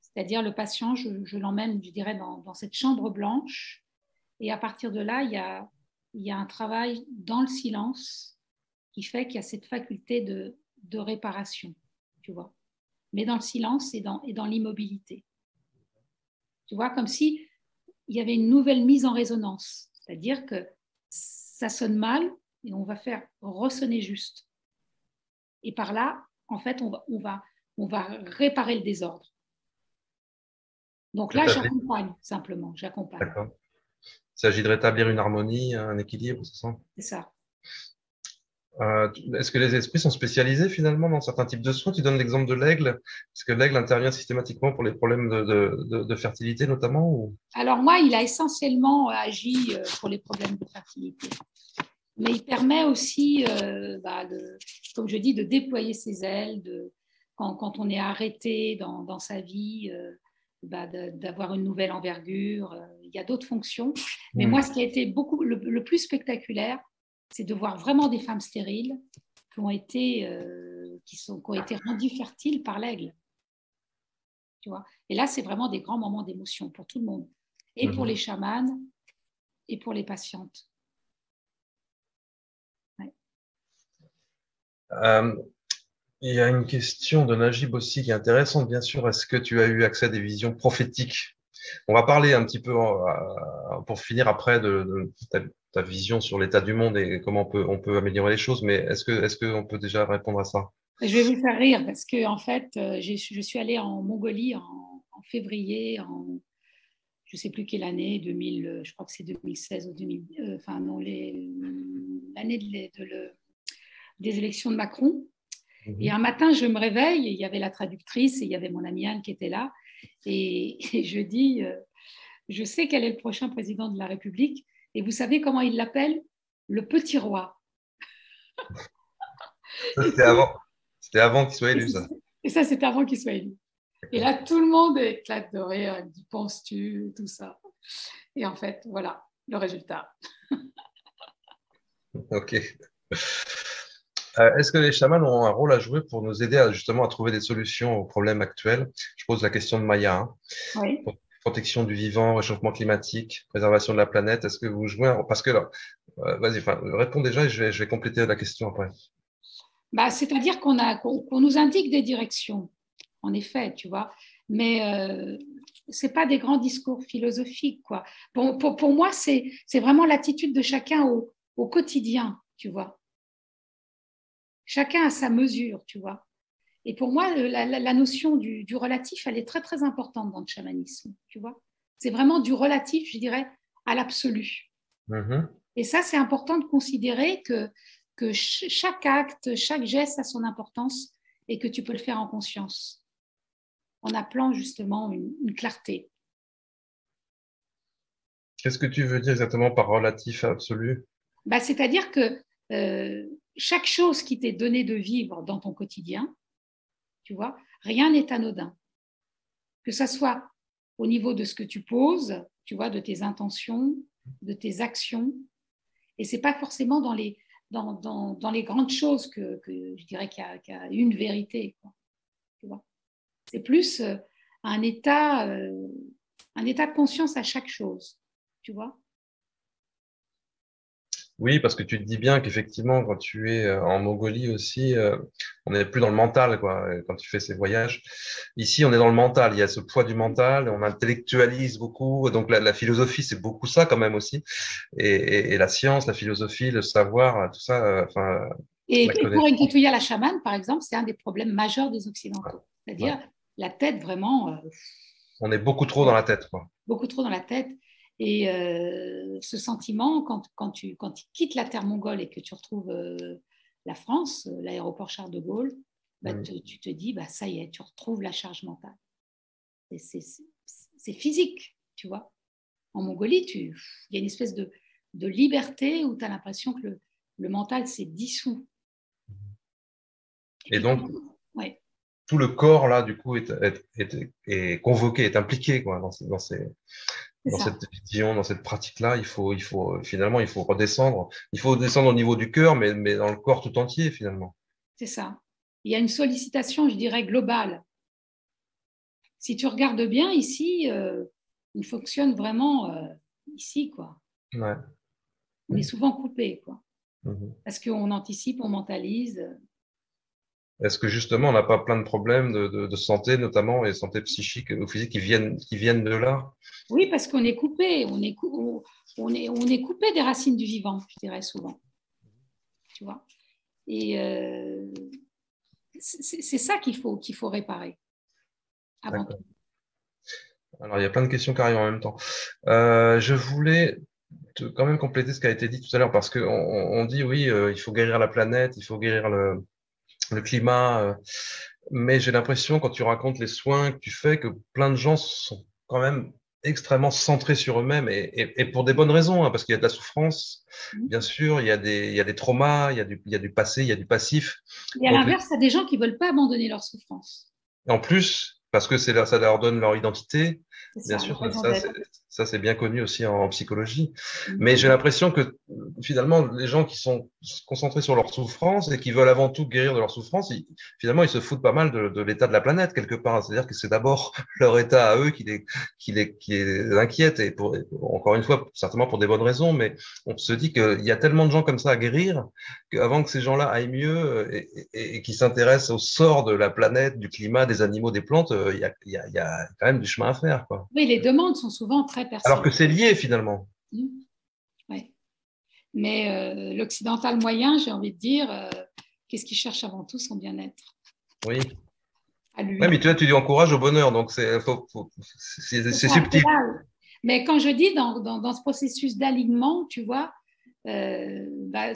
[SPEAKER 2] C'est-à-dire, le patient, je l'emmène, je dirais, dans cette chambre blanche. Et à partir de là, il y a un travail dans le silence qui fait qu'il y a cette faculté de réparation, tu vois. Mais dans le silence et dans l'immobilité. Tu vois, comme si il y avait une nouvelle mise en résonance. C'est-à-dire que ça sonne mal et on va faire ressonner juste. Et par là, en fait, on va réparer le désordre. Donc là,
[SPEAKER 1] Rétablir.
[SPEAKER 2] j'accompagne simplement, j'accompagne.
[SPEAKER 1] D'accord. Il s'agit de rétablir une harmonie, un équilibre, c'est ça?
[SPEAKER 2] C'est ça.
[SPEAKER 1] Est-ce que les esprits sont spécialisés finalement dans certains types de soins? Tu donnes l'exemple de l'aigle, parce que l'aigle intervient systématiquement pour les problèmes de fertilité notamment ou...
[SPEAKER 2] Alors moi, il a essentiellement agi pour les problèmes de fertilité. Mais il permet aussi, comme je dis, de déployer ses ailes, quand on est arrêté dans sa vie, d'avoir une nouvelle envergure. Il y a d'autres fonctions. Mais moi, ce qui a été le plus spectaculaire, c'est de voir vraiment des femmes stériles qui ont été rendues fertiles par l'aigle. Tu vois. Et là, c'est vraiment des grands moments d'émotion pour tout le monde, et pour les chamans, et pour les patientes. Ouais.
[SPEAKER 1] Euh, il y a une question de Najib aussi qui est intéressante, bien sûr. Est-ce que tu as eu accès à des visions prophétiques? On va parler un petit peu, pour finir après, de ta vision sur l'état du monde et comment on peut améliorer les choses, mais est-ce qu'on peut déjà répondre à ça?
[SPEAKER 2] Je vais vous faire rire parce que en fait, je suis allée en Mongolie en février, je ne sais plus quelle année, 2000, je crois que c'est 2016 ou 2000, enfin non, l'année des élections de Macron. Et un matin, je me réveille, et il y avait la traductrice et il y avait mon amie Anne qui était là. Et je dis, je sais quel est le prochain président de la République. Et vous savez comment il l'appelle? Le petit roi.
[SPEAKER 1] Ça,
[SPEAKER 2] Et,
[SPEAKER 1] c'était avant qu'il soit élu, ça.
[SPEAKER 2] ça, c'était avant qu'il soit élu. Et là, tout le monde éclate de rire. Il me dit, penses-tu, tout ça. Et en fait, voilà le résultat.
[SPEAKER 1] Ok. Est-ce que les chamans ont un rôle à jouer pour nous aider justement à trouver des solutions aux problèmes actuels? Je pose la question de Maya, hein.
[SPEAKER 2] Oui.
[SPEAKER 1] Protection du vivant, réchauffement climatique, préservation de la planète. Est-ce que vous jouez parce que là, vas-y, enfin, réponds déjà et je vais compléter la question après.
[SPEAKER 2] Bah, c'est-à-dire qu'on nous indique des directions, en effet, tu vois, mais ce n'est pas des grands discours philosophiques, quoi. Pour moi, c'est vraiment l'attitude de chacun au quotidien, tu vois. Chacun a sa mesure, tu vois. Et pour moi, la notion du relatif, elle est très, très importante dans le chamanisme, tu vois. C'est vraiment du relatif, je dirais, à l'absolu. Et ça, c'est important de considérer que chaque acte, chaque geste a son importance et que tu peux le faire en conscience, en appelant justement une clarté.
[SPEAKER 1] Qu'est-ce que tu veux dire exactement par relatif à absolu?
[SPEAKER 2] Bah, c'est-à-dire que chaque chose qui t'est donnée de vivre dans ton quotidien, tu vois, rien n'est anodin. Que ça soit au niveau de ce que tu poses, tu vois, de tes intentions, de tes actions. Et ce n'est pas forcément dans les grandes choses que je dirais qu'il y a une vérité, quoi, tu vois. C'est plus un état de conscience à chaque chose, tu vois.
[SPEAKER 1] Oui, parce que tu te dis bien qu'effectivement, quand tu es en Mongolie aussi, on n'est plus dans le mental, quoi, quand tu fais ces voyages. Ici, on est dans le mental. Il y a ce poids du mental, on intellectualise beaucoup. Donc, la philosophie, c'est beaucoup ça quand même aussi. Et la science, la philosophie, le savoir, tout ça, enfin,
[SPEAKER 2] Et
[SPEAKER 1] la
[SPEAKER 2] pour
[SPEAKER 1] connaissance.
[SPEAKER 2] Enkiduya la chamane, par exemple, c'est un des problèmes majeurs des Occidentaux.
[SPEAKER 1] Ouais.
[SPEAKER 2] C'est-à-dire la tête vraiment,
[SPEAKER 1] On est beaucoup trop dans la tête, quoi.
[SPEAKER 2] beaucoup trop dans la tête. Et ce sentiment, quand tu quittes la terre mongole et que tu retrouves la France, l'aéroport Charles de Gaulle, bah,
[SPEAKER 1] Mm.
[SPEAKER 2] tu te dis, bah, ça y est, tu retrouves la charge mentale. C'est physique, tu vois. En Mongolie, il y a une espèce de liberté où tu as l'impression que le mental s'est dissous. Et
[SPEAKER 1] Et
[SPEAKER 2] puis,
[SPEAKER 1] donc,
[SPEAKER 2] ouais,
[SPEAKER 1] tout le corps, là, du coup, est convoqué, est impliqué, quoi,
[SPEAKER 2] c'est
[SPEAKER 1] dans
[SPEAKER 2] ça,
[SPEAKER 1] cette vision, dans cette pratique-là. Finalement, il faut redescendre. Il faut descendre au niveau du cœur, mais dans le corps tout entier, finalement.
[SPEAKER 2] c'est ça. Il y a une sollicitation, je dirais, globale. Si tu regardes bien ici, on fonctionne vraiment ici, quoi.
[SPEAKER 1] Ouais.
[SPEAKER 2] On est souvent coupé, quoi.
[SPEAKER 1] Mhm.
[SPEAKER 2] Parce qu'on anticipe, on mentalise.
[SPEAKER 1] Est-ce que justement, on n'a pas plein de problèmes de santé, notamment, et santé psychique ou physique, qui viennent de là?
[SPEAKER 2] Oui, parce qu'on est coupé, on est coupé des racines du vivant, je dirais souvent, tu vois. Et c'est ça qu'il faut réparer avant
[SPEAKER 1] D'accord.
[SPEAKER 2] tout.
[SPEAKER 1] Alors, il y a plein de questions qui arrivent en même temps. Je voulais quand même compléter ce qui a été dit tout à l'heure, parce qu'on dit, oui, il faut guérir la planète, il faut guérir le climat, mais j'ai l'impression, quand tu racontes les soins que tu fais, que plein de gens sont quand même extrêmement centrés sur eux-mêmes, et pour des bonnes raisons, hein, parce qu'il y a de la souffrance, bien sûr, il y a des traumas, il y a du passé, il y a du passif.
[SPEAKER 2] Et à
[SPEAKER 1] Donc,
[SPEAKER 2] l'inverse, il y a des gens qui ne veulent pas abandonner leur souffrance.
[SPEAKER 1] en plus, parce que ça leur donne leur identité,
[SPEAKER 2] C'est
[SPEAKER 1] bien
[SPEAKER 2] ça, leur
[SPEAKER 1] sûr,
[SPEAKER 2] raison d'être.
[SPEAKER 1] ça c'est bien connu aussi en psychologie.
[SPEAKER 2] Mhm.
[SPEAKER 1] Mais j'ai l'impression que finalement, les gens qui sont concentrés sur leur souffrance et qui veulent avant tout guérir de leur souffrance, finalement, ils se foutent pas mal de l'état de la planète quelque part. C'est-à-dire que c'est d'abord leur état à eux qui les inquiète, et encore une fois, certainement pour des bonnes raisons, mais on se dit qu'il y a tellement de gens comme ça à guérir qu'avant que ces gens-là aillent mieux et qui s'intéressent au sort de la planète, du climat, des animaux, des plantes, il y a quand même du chemin à faire, quoi.
[SPEAKER 2] Oui, les demandes sont souvent très
[SPEAKER 1] Alors que
[SPEAKER 2] personnelles.
[SPEAKER 1] c'est lié finalement.
[SPEAKER 2] Mhm. Ouais. Mais l'occidental moyen, j'ai envie de dire, qu'est-ce qu'il cherche avant tout? Son bien-être
[SPEAKER 1] Oui.
[SPEAKER 2] à
[SPEAKER 1] Ouais, mais
[SPEAKER 2] lui.
[SPEAKER 1] tu vois, tu dis encourage au bonheur, donc
[SPEAKER 2] C'est
[SPEAKER 1] c'est
[SPEAKER 2] ça, c'est
[SPEAKER 1] subtil.
[SPEAKER 2] là. Mais quand je dis dans ce processus d'alignement, tu vois, bah,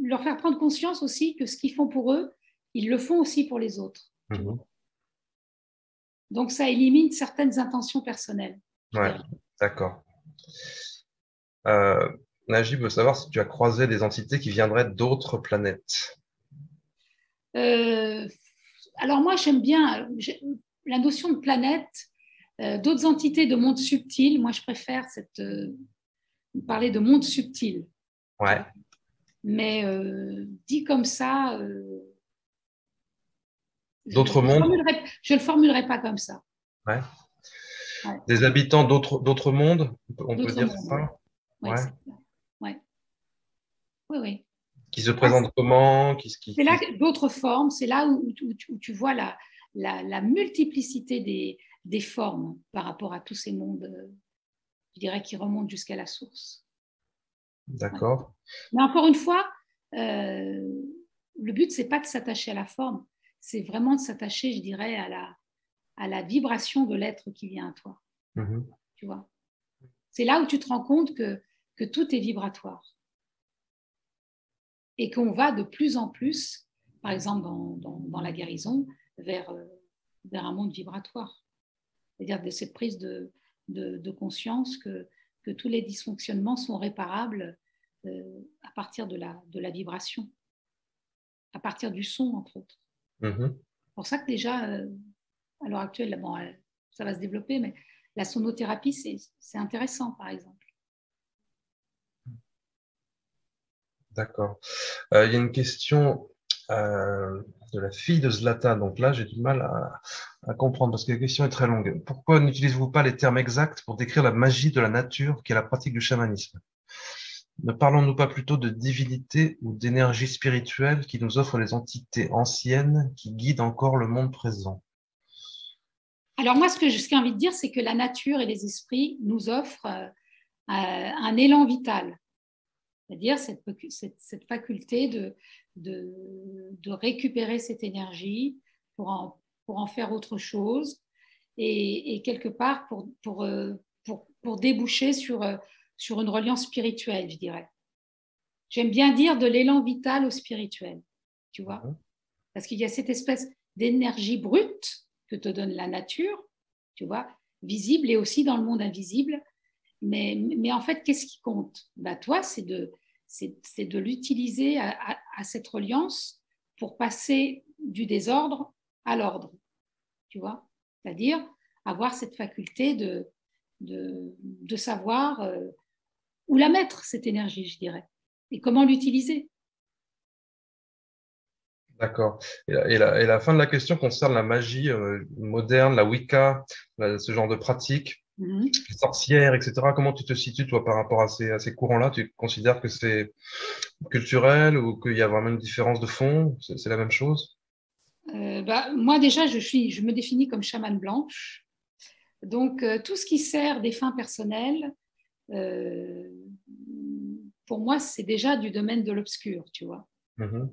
[SPEAKER 2] leur faire prendre conscience aussi que ce qu'ils font pour eux, ils le font aussi pour les autres. Tu vois.
[SPEAKER 1] Mhm.
[SPEAKER 2] Donc ça élimine certaines intentions personnelles, je
[SPEAKER 1] Ouais,
[SPEAKER 2] dirais.
[SPEAKER 1] d'accord. Euh, Najib veut savoir si tu as croisé des entités qui viendraient d'autres planètes.
[SPEAKER 2] Euh, alors moi, j'aime bien la notion de planète, d'autres entités de monde subtil. Moi, je préfère parler de monde subtil. Tu
[SPEAKER 1] Ouais.
[SPEAKER 2] vois. Mais dit comme ça,
[SPEAKER 1] D'autres mondes?
[SPEAKER 2] je le formulerai pas comme ça.
[SPEAKER 1] Ouais.
[SPEAKER 2] Ouais.
[SPEAKER 1] Des habitants d'autres mondes? On peut
[SPEAKER 2] D'autres
[SPEAKER 1] dire
[SPEAKER 2] mondes, oui.
[SPEAKER 1] ça?
[SPEAKER 2] Oui,
[SPEAKER 1] Ouais.
[SPEAKER 2] c'est ça. Ouais. Oui, oui.
[SPEAKER 1] Qui se présentent comment?
[SPEAKER 2] C'est là d'autres formes, c'est là où tu vois la multiplicité des formes par rapport à tous ces mondes, je dirais, qui remontent jusqu'à la source. Ouais.
[SPEAKER 1] D'accord.
[SPEAKER 2] Mais encore une fois, le but, c'est pas de s'attacher à la forme, c'est vraiment de s'attacher, je dirais, à la vibration de l'être qui vient à toi.
[SPEAKER 1] Mhm.
[SPEAKER 2] Tu vois. C'est là où tu te rends compte que tout est vibratoire et qu'on va de plus en plus, par exemple dans la guérison, vers, vers un monde vibratoire. C'est-à-dire de cette prise de conscience que tous les dysfonctionnements sont réparables à partir de la vibration. à partir du son, entre autres.
[SPEAKER 1] Mhm.
[SPEAKER 2] C'est pour ça que déjà, à l'heure actuelle, bon, ça va se développer, mais la sonothérapie, c'est intéressant, par exemple.
[SPEAKER 1] D'accord. Il y a une question de la fille de Zlatan. Donc là, j'ai du mal à comprendre parce que la question est très longue. Pourquoi n'utilisez-vous pas les termes exacts pour décrire la magie de la nature qui est la pratique du chamanisme? Ne parlons-nous pas plutôt de divinité ou d'énergie spirituelle qui nous offrent les entités anciennes qui guident encore le monde présent?
[SPEAKER 2] Alors moi, ce que j'ai envie de dire, c'est que la nature et les esprits nous offrent un élan vital, c'est-à-dire cette faculté de récupérer cette énergie pour en faire autre chose et quelque part pour déboucher sur une reliance spirituelle, je dirais. J'aime bien dire de l'élan vital au spirituel, tu vois, parce qu'il y a cette espèce d'énergie brute que te donne la nature, tu vois, visible et aussi dans le monde invisible. Mais en fait, qu'est-ce qui compte? Bah, toi, c'est de l'utiliser à cette reliance pour passer du désordre à l'ordre, tu vois? C'est-à-dire avoir cette faculté de savoir où la mettre, cette énergie, je dirais, et comment l'utiliser.
[SPEAKER 1] D'accord. Et la fin de la question concerne la magie moderne, la Wicca, ce genre de pratiques,
[SPEAKER 2] Mhm.
[SPEAKER 1] les sorcières, etc. Comment tu te situes, toi, par rapport à ces courants-là? Tu considères que c'est culturel ou qu'il y a vraiment une différence de fond? C'est la même chose?
[SPEAKER 2] Bah, moi, déjà, je me définis comme chamane blanche. Donc, tout ce qui sert des fins personnelles, euh, pour moi, c'est déjà du domaine de l'obscur, tu vois.
[SPEAKER 1] Mhm.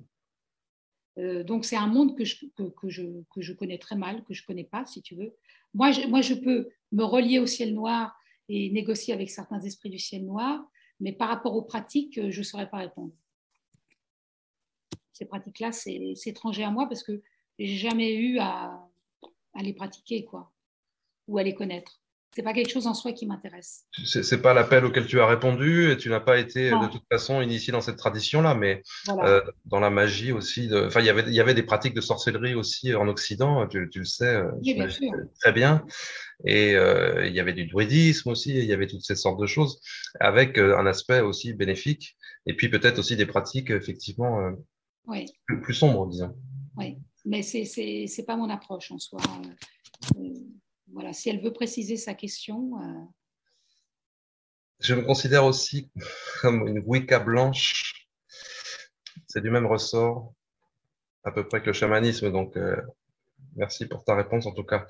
[SPEAKER 2] Donc, c'est un monde que je connais très mal, que je ne connais pas, si tu veux. Moi, je peux me relier au ciel noir et négocier avec certains esprits du ciel noir, mais par rapport aux pratiques, je ne saurais pas répondre. Ces pratiques-là, c'est étranger à moi parce que je n'ai jamais eu à les pratiquer, quoi, ou à les connaître. Ce n'est pas quelque chose en soi qui m'intéresse.
[SPEAKER 1] C'est pas l'appel auquel tu as répondu et tu n'as pas été de
[SPEAKER 2] Non,
[SPEAKER 1] toute façon initié dans cette tradition-là, mais
[SPEAKER 2] voilà.
[SPEAKER 1] dans la magie aussi. Enfin, il y avait des pratiques de sorcellerie aussi en Occident, tu le sais,
[SPEAKER 2] Oui, bien
[SPEAKER 1] j'imagine
[SPEAKER 2] sûr.
[SPEAKER 1] très bien. Et il y avait du druidisme aussi, il y avait toutes ces sortes de choses, avec un aspect aussi bénéfique, et puis peut-être aussi des pratiques effectivement
[SPEAKER 2] Oui,
[SPEAKER 1] plus sombres, disons.
[SPEAKER 2] oui. Mais c'est pas mon approche en soi. Euh, voilà, si elle veut préciser sa question,
[SPEAKER 1] Je me considère aussi comme une Wicca blanche, c'est du même ressort à peu près que le chamanisme, donc merci pour ta réponse en tout cas.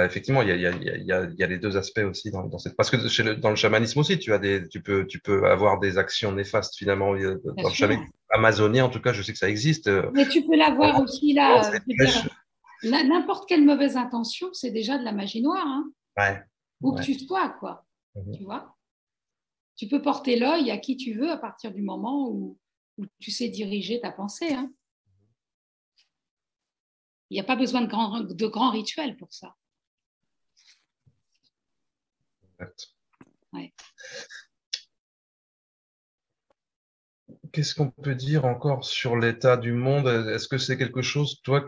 [SPEAKER 1] Effectivement, il y a les deux aspects aussi dans cette. Parce que dans le chamanisme aussi, tu peux avoir des actions néfastes finalement
[SPEAKER 2] bien
[SPEAKER 1] dans le
[SPEAKER 2] sûr.
[SPEAKER 1] chamanisme amazonien. En tout cas, je sais que ça existe.
[SPEAKER 2] Mais tu peux l'avoir aussi là, je veux dire,
[SPEAKER 1] Pêche.
[SPEAKER 2] n'importe quelle mauvaise intention, c'est déjà de la magie noire, hein,
[SPEAKER 1] Ouais,
[SPEAKER 2] où que
[SPEAKER 1] ouais.
[SPEAKER 2] tu sois, quoi.
[SPEAKER 1] Mhm.
[SPEAKER 2] Tu vois? Tu peux porter l'œil à qui tu veux à partir du moment où tu sais diriger ta pensée, hein. Il n'y a pas besoin de grands rituels pour ça.
[SPEAKER 1] Exact.
[SPEAKER 2] Ouais.
[SPEAKER 1] Qu'est-ce qu'on peut dire encore sur l'état du monde? Est-ce que c'est quelque chose, toi,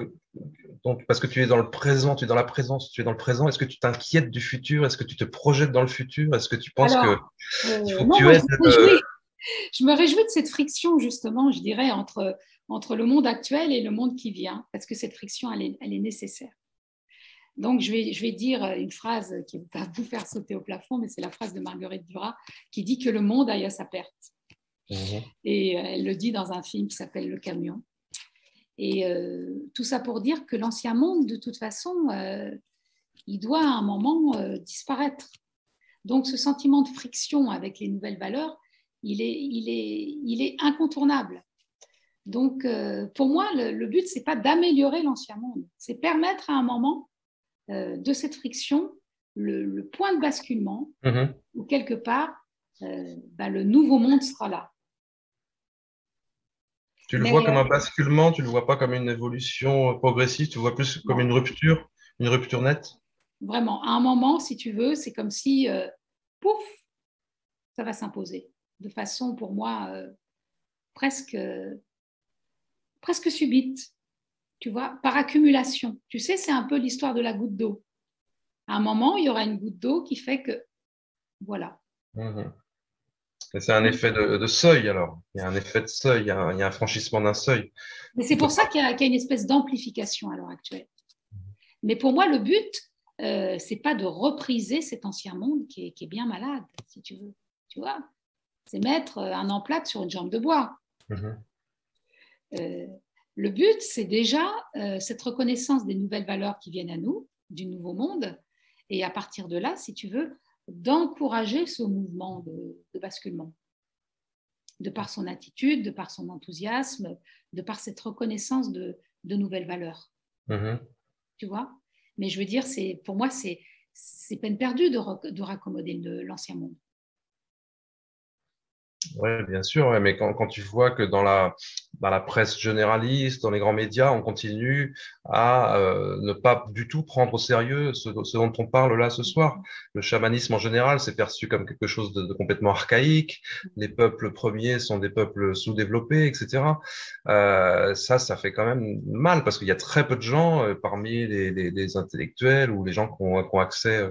[SPEAKER 1] donc, parce que tu es dans le présent, tu es dans la présence, tu es dans le présent, est-ce que tu t'inquiètes du futur? Est-ce que tu te projettes dans le futur? Est-ce que tu penses que
[SPEAKER 2] Alors,
[SPEAKER 1] il faut que
[SPEAKER 2] non,
[SPEAKER 1] tu
[SPEAKER 2] moi,
[SPEAKER 1] aides?
[SPEAKER 2] je me réjouis de cette friction, justement, je dirais, entre le monde actuel et le monde qui vient, parce que cette friction, elle est nécessaire. Donc, je vais dire une phrase qui va vous faire sauter au plafond, mais c'est la phrase de Marguerite Duras qui dit que le monde aille à sa perte.
[SPEAKER 1] Mhm.
[SPEAKER 2] Et elle le dit dans un film qui s'appelle Le Camion. Et tout ça pour dire que l'ancien monde, de toute façon, il doit à un moment disparaître. Donc, ce sentiment de friction avec les nouvelles valeurs, il est incontournable. Donc, pour moi, le but, c'est pas d'améliorer l'ancien monde, c'est permettre à un moment de cette friction le point de basculement
[SPEAKER 1] Mhm.
[SPEAKER 2] où quelque part, le nouveau monde sera là.
[SPEAKER 1] Tu le vois
[SPEAKER 2] Mais
[SPEAKER 1] comme un basculement, tu le vois pas comme une évolution progressive, tu le vois plus comme
[SPEAKER 2] non,
[SPEAKER 1] une rupture nette.
[SPEAKER 2] vraiment, à un moment, si tu veux, c'est comme si, pouf, ça va s'imposer de façon, pour moi, presque presque subite, tu vois, par accumulation. Tu sais, c'est un peu l'histoire de la goutte d'eau. À un moment, il y aura une goutte d'eau qui fait que, voilà.
[SPEAKER 1] Mhm. Et c'est un effet de seuil alors. Il y a un effet de seuil, il y a un franchissement d'un seuil.
[SPEAKER 2] Mais c'est pour ça qu'il y a une espèce d'amplification à l'heure actuelle. Mais pour moi, le but, c'est pas de repriser cet ancien monde qui est bien malade, si tu veux. Tu vois, c'est mettre un emplâtre sur une jambe de bois.
[SPEAKER 1] Mhm.
[SPEAKER 2] Euh, le but, c'est déjà cette reconnaissance des nouvelles valeurs qui viennent à nous, du nouveau monde, et à partir de là, si tu veux, d'encourager ce mouvement de basculement, de par son attitude, de par son enthousiasme, de par cette reconnaissance de nouvelles valeurs.
[SPEAKER 1] Mhm.
[SPEAKER 2] Tu vois. Mais je veux dire, pour moi, c'est peine perdue de raccommoder l'ancien monde.
[SPEAKER 1] Oui, bien sûr, ouais, mais quand tu vois que dans la presse généraliste, dans les grands médias, on continue à ne pas du tout prendre au sérieux ce dont on parle là ce soir. Le chamanisme en général, c'est perçu comme quelque chose de complètement archaïque. Les peuples premiers sont des peuples sous-développés, etc. Ça fait quand même mal parce qu'il y a très peu de gens parmi les intellectuels ou les gens qui ont accès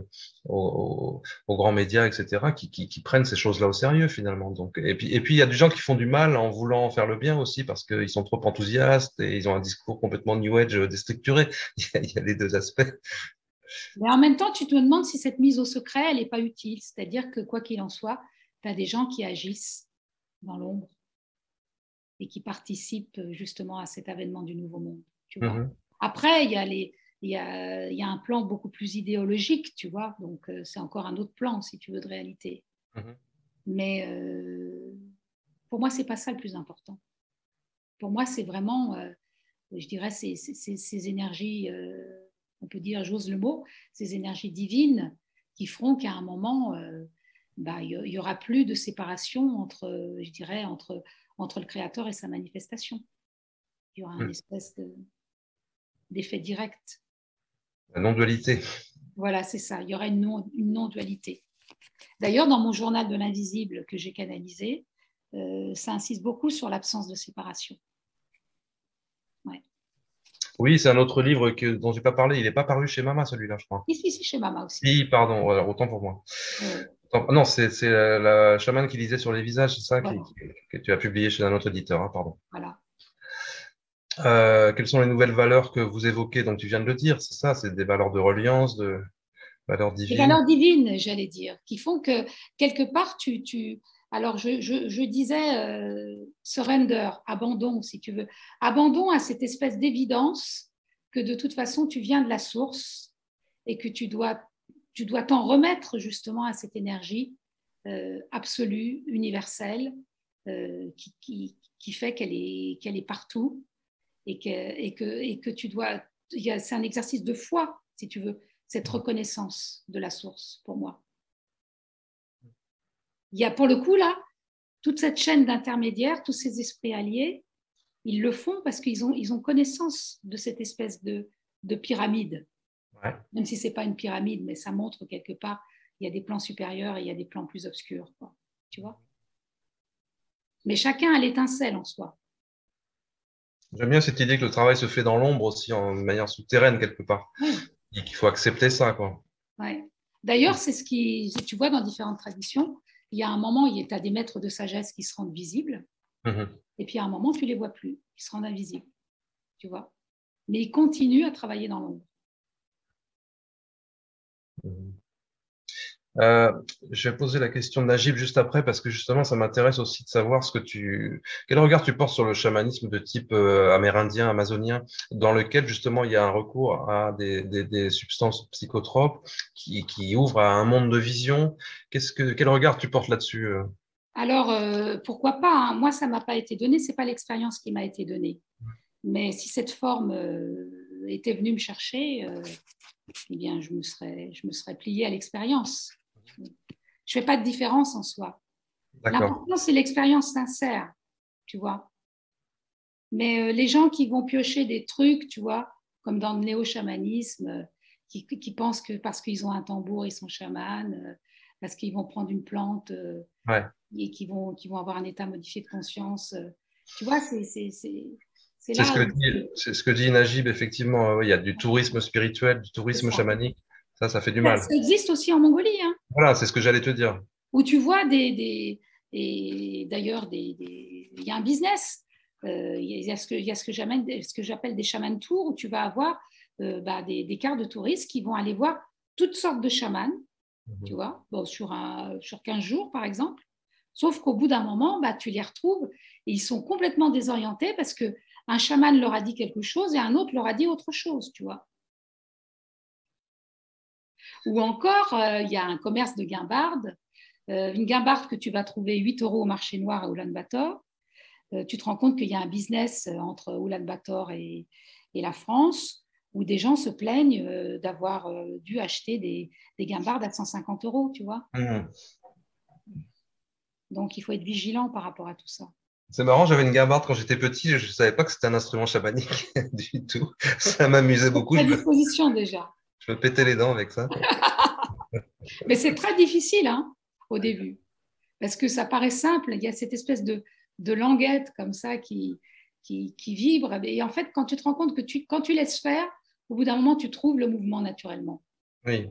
[SPEAKER 1] aux grands médias, etc., qui prennent ces choses-là au sérieux finalement. Donc, et puis, il y a des gens qui font du mal en voulant faire le bien aussi parce qu'ils sont trop enthousiastes et ils ont un discours complètement New Age déstructuré. Il y a les deux aspects.
[SPEAKER 2] Mais en même temps, tu te demandes si cette mise au secret, elle n'est pas utile. C'est-à-dire que, quoi qu'il en soit, tu as des gens qui agissent dans l'ombre et qui participent justement à cet avènement du nouveau monde. Tu vois.
[SPEAKER 1] Mhm.
[SPEAKER 2] Après, il y a un plan beaucoup plus idéologique, tu vois. Donc, c'est encore un autre plan, si tu veux, de réalité.
[SPEAKER 1] Mhm.
[SPEAKER 2] Mais pour moi, c'est pas ça le plus important. Pour moi, c'est vraiment, je dirais, ces énergies, on peut dire, j'ose le mot, ces énergies divines qui feront qu'à un moment, bah, il y aura plus de séparation entre, je dirais, entre le Créateur et sa manifestation. Il y aura un
[SPEAKER 1] Mhm.
[SPEAKER 2] espèce d'effet direct.
[SPEAKER 1] La non-dualité.
[SPEAKER 2] Voilà, c'est ça. Il y aura une non-dualité. D'ailleurs, dans mon journal de l'invisible que j'ai canalisé, ça insiste beaucoup sur l'absence de séparation. Ouais.
[SPEAKER 1] Oui, c'est un autre livre dont j'ai pas parlé. Il n'est pas paru chez Mama, celui-là, je crois.
[SPEAKER 2] Ici, chez Mama aussi.
[SPEAKER 1] Oui, pardon, voilà, autant pour moi.
[SPEAKER 2] Ouais.
[SPEAKER 1] Non, c'est la chamane qui lisait sur les visages, c'est ça,
[SPEAKER 2] Voilà.
[SPEAKER 1] que tu as publié chez un autre éditeur, hein, pardon.
[SPEAKER 2] Voilà.
[SPEAKER 1] Quelles sont les nouvelles valeurs que vous évoquez? Donc, tu viens de le dire, c'est ça, c'est des valeurs de reliance, de valeurs
[SPEAKER 2] Des
[SPEAKER 1] divines.
[SPEAKER 2] valeurs divines, j'allais dire, qui font que quelque part, alors je disais surrender, abandon, si tu veux. Abandon à cette espèce d'évidence que de toute façon, tu viens de la source et que tu dois t'en remettre justement à cette énergie absolue, universelle, qui fait qu'elle est partout et que tu dois. C'est un exercice de foi, si tu veux, cette reconnaissance de la source pour moi. Il y a pour le coup là, toute cette chaîne d'intermédiaires, tous ces esprits alliés, ils le font parce qu'ils ont connaissance de cette espèce de pyramide.
[SPEAKER 1] Ouais.
[SPEAKER 2] Même si ce n'est pas une pyramide, mais ça montre quelque part, il y a des plans supérieurs et il y a des plans plus obscurs. Quoi. Tu vois. Mais chacun a l'étincelle en soi.
[SPEAKER 1] J'aime bien cette idée que le travail se fait dans l'ombre aussi, en manière souterraine quelque part.
[SPEAKER 2] Oui.
[SPEAKER 1] Et qu'il faut accepter ça, quoi.
[SPEAKER 2] Ouais. D'ailleurs, c'est ce qui, tu vois, dans différentes traditions, il y a un moment, il y a des maîtres de sagesse qui se rendent visibles,
[SPEAKER 1] Mhm.
[SPEAKER 2] et puis à un moment, tu ne les vois plus, ils se rendent invisibles, tu vois. Mais ils continuent à travailler dans l'ombre.
[SPEAKER 1] Mhm. Euh, je vais poser la question de Najib juste après parce que justement, ça m'intéresse aussi de savoir quel regard tu portes sur le chamanisme de type amérindien, amazonien, dans lequel justement il y a un recours à des substances psychotropes qui ouvrent à un monde de vision. Quel regard tu portes là-dessus?
[SPEAKER 2] Alors, pourquoi pas, hein. Moi, ça ne m'a pas été donné, ce n'est pas l'expérience qui m'a été donnée. Mais si cette forme était venue me chercher, eh bien, je me serais pliée à l'expérience. Je ne fais pas de différence en soi.
[SPEAKER 1] D'accord.
[SPEAKER 2] L'important, c'est l'expérience sincère, tu vois. Mais les gens qui vont piocher des trucs, tu vois, comme dans le néo-chamanisme, qui pensent que parce qu'ils ont un tambour, ils sont chamans, parce qu'ils vont prendre une plante
[SPEAKER 1] Ouais.
[SPEAKER 2] et qui vont avoir un état modifié de conscience. Tu vois, C'est là où
[SPEAKER 1] C'est ce que dit Najib, effectivement. Oui, il y a du tourisme spirituel, du
[SPEAKER 2] c'est
[SPEAKER 1] tourisme
[SPEAKER 2] ça.
[SPEAKER 1] chamanique. Ça fait du mal.
[SPEAKER 2] Ça existe aussi en Mongolie, hein,
[SPEAKER 1] Voilà, c'est ce que j'allais te dire.
[SPEAKER 2] où tu vois et d'ailleurs, il y a un business. Il y a ce que j'appelle des chamans tours, où tu vas avoir des cartes de touristes qui vont aller voir toutes sortes de chamans, tu
[SPEAKER 1] Mhm.
[SPEAKER 2] vois, bon, sur 15 jours, par exemple. Sauf qu'au bout d'un moment, tu les retrouves et ils sont complètement désorientés parce qu'un chaman leur a dit quelque chose et un autre leur a dit autre chose, tu vois. Ou encore, il y a un commerce de guimbardes, une guimbarde que tu vas trouver 8 euros au marché noir à Ulaanbaatar. Tu te rends compte qu'il y a un business entre Ulaanbaatar et la France où des gens se plaignent d'avoir dû acheter des guimbardes à 150 euros, tu vois.
[SPEAKER 1] Mhm.
[SPEAKER 2] Donc, il faut être vigilant par rapport à tout ça.
[SPEAKER 1] C'est marrant, j'avais une guimbarde quand j'étais petit, je ne savais pas que c'était un instrument chamanique du tout. Ça m'amusait beaucoup,
[SPEAKER 2] À disposition déjà.
[SPEAKER 1] je me pétais les dents avec ça.
[SPEAKER 2] Mais c'est très difficile hein, au début, parce que ça paraît simple, il y a cette espèce de languette comme ça qui vibre, et en fait, quand tu te rends compte que quand tu laisses faire, au bout d'un moment, tu trouves le mouvement naturellement.
[SPEAKER 1] Oui.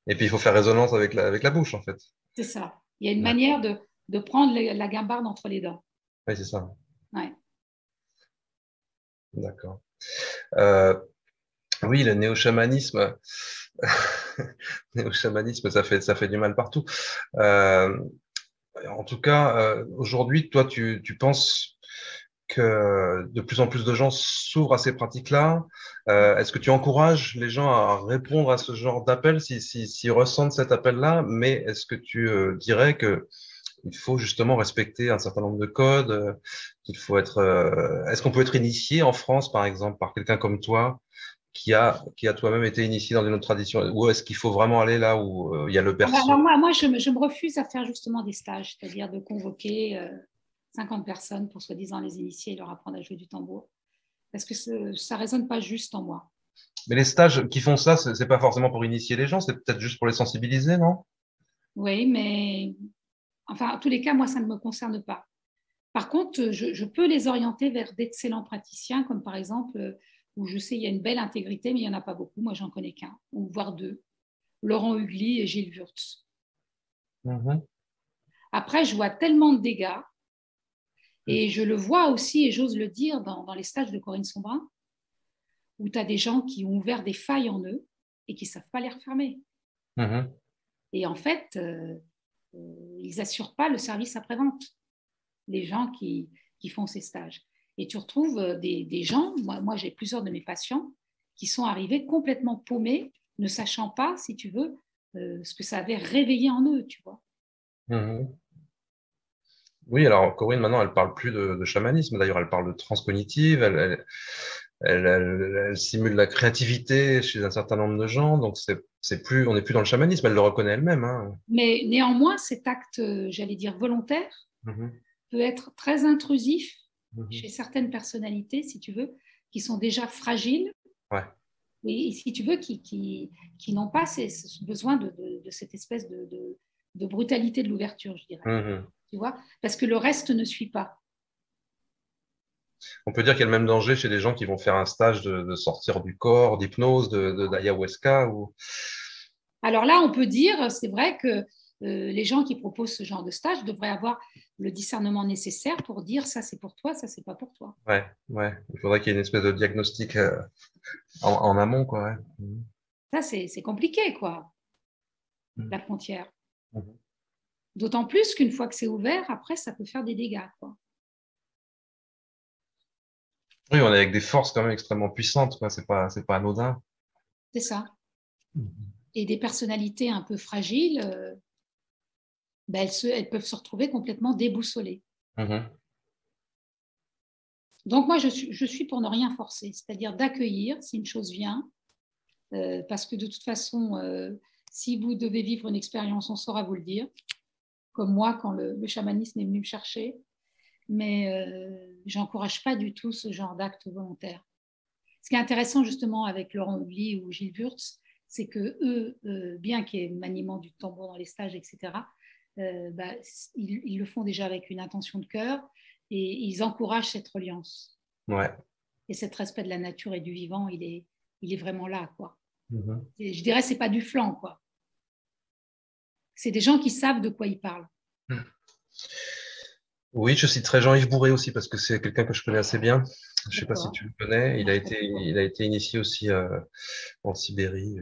[SPEAKER 1] Et puis il faut faire résonance avec la bouche, en fait.
[SPEAKER 2] C'est ça. Il y a une
[SPEAKER 1] Ouais.
[SPEAKER 2] manière de prendre la guimbarde entre les dents.
[SPEAKER 1] Oui, c'est ça.
[SPEAKER 2] Ouais.
[SPEAKER 1] D'accord. Euh, oui, le néo-chamanisme, néo-chamanisme, ça fait du mal partout. Euh, En tout cas, aujourd'hui, toi, tu penses que de plus en plus de gens s'ouvrent à ces pratiques-là. Est-ce que tu encourages les gens à répondre à ce genre d'appel s'ils ressentent cet appel-là, mais est-ce que tu dirais que il faut justement respecter un certain nombre de codes, qu'il faut être, est-ce qu'on peut être initié en France, par exemple, par quelqu'un comme toi, qui a toi-même été initié dans une autre tradition, ou est-ce qu'il faut vraiment aller là où il y a le
[SPEAKER 2] Alors
[SPEAKER 1] berceau?
[SPEAKER 2] moi je me refuse à faire justement des stages, c'est-à-dire de convoquer 50 personnes pour soi-disant les initier et leur apprendre à jouer du tambour, parce que ça ne résonne pas juste en moi.
[SPEAKER 1] Mais les stages qui font ça, c'est pas forcément pour initier les gens, c'est peut-être juste pour les sensibiliser, non?
[SPEAKER 2] Oui, mais enfin, en tous les cas, moi, ça ne me concerne pas. Par contre, je peux les orienter vers d'excellents praticiens, comme par exemple, où je sais il y a une belle intégrité, mais il n'y en a pas beaucoup. Moi, j'en connais qu'un, ou voire deux, Laurent Hugli et Gilles Wurtz.
[SPEAKER 1] Mhm.
[SPEAKER 2] Après, je vois tellement de dégâts, et je le vois aussi, et j'ose le dire, dans les stages de Corinne Sombrin, où tu as des gens qui ont ouvert des failles en eux et qui ne savent pas les refermer.
[SPEAKER 1] Mhm.
[SPEAKER 2] Et en fait, ils n'assurent pas le service après-vente, les gens qui font ces stages. Et tu retrouves des gens, moi j'ai plusieurs de mes patients, qui sont arrivés complètement paumés, ne sachant pas, si tu veux, ce que ça avait réveillé en eux, tu vois.
[SPEAKER 1] Mhm. Oui, alors Corinne, maintenant, elle parle plus de chamanisme. D'ailleurs, elle parle de transcognitive. Elle simule la créativité chez un certain nombre de gens. Donc, c'est plus, on n'est plus dans le chamanisme. Elle le reconnaît elle-même, hein.
[SPEAKER 2] Mais néanmoins, cet acte, j'allais dire volontaire,
[SPEAKER 1] Mhm.
[SPEAKER 2] peut être très intrusif
[SPEAKER 1] Mhm.
[SPEAKER 2] chez certaines personnalités, si tu veux, qui sont déjà fragiles
[SPEAKER 1] Ouais.
[SPEAKER 2] et si tu veux, qui n'ont pas ce besoin de cette espèce de brutalité de l'ouverture, je dirais.
[SPEAKER 1] Mhm.
[SPEAKER 2] Tu vois, parce que le reste ne suit pas.
[SPEAKER 1] On peut dire qu'il y a le même danger chez les gens qui vont faire un stage de sortir du corps, d'hypnose, d'ayahuasca ou.
[SPEAKER 2] Alors là, on peut dire, c'est vrai que les gens qui proposent ce genre de stage devraient avoir le discernement nécessaire pour dire ça c'est pour toi, ça c'est pas pour toi.
[SPEAKER 1] Ouais, ouais. Il faudrait qu'il y ait une espèce de diagnostic en amont, quoi. Ouais. Mhm.
[SPEAKER 2] Ça c'est compliqué, quoi,
[SPEAKER 1] Mhm.
[SPEAKER 2] la frontière.
[SPEAKER 1] Mhm.
[SPEAKER 2] D'autant plus qu'une fois que c'est ouvert, après, ça peut faire des dégâts, quoi.
[SPEAKER 1] Oui, on est avec des forces quand même extrêmement puissantes, quoi. C'est pas anodin.
[SPEAKER 2] C'est ça.
[SPEAKER 1] Mhm.
[SPEAKER 2] Et des personnalités un peu fragiles, elles peuvent se retrouver complètement déboussolées.
[SPEAKER 1] Mhm.
[SPEAKER 2] Donc moi, je suis pour ne rien forcer, c'est-à-dire d'accueillir si une chose vient, parce que de toute façon, si vous devez vivre une expérience, on saura vous le dire, comme moi quand le chamanisme est venu me chercher, mais j'encourage pas du tout ce genre d'acte volontaire. Ce qui est intéressant justement avec Laurent Hugli ou Gilles Wurtz, c'est que eux, bien qu'il y ait maniement du tambour dans les stages, etc., ils le font déjà avec une intention de cœur et ils encouragent cette reliance.
[SPEAKER 1] Ouais.
[SPEAKER 2] Et cet respect de la nature et du vivant, il est vraiment là, quoi. Et je dirais, c'est pas du flan, quoi. C'est des gens qui savent de quoi ils parlent.
[SPEAKER 1] Oui, je citerai Jean-Yves Bourré aussi parce que c'est quelqu'un que je connais assez bien. Je sais pas si
[SPEAKER 2] D'accord.
[SPEAKER 1] tu le connais.
[SPEAKER 2] Non,
[SPEAKER 1] Il a été initié aussi en Sibérie,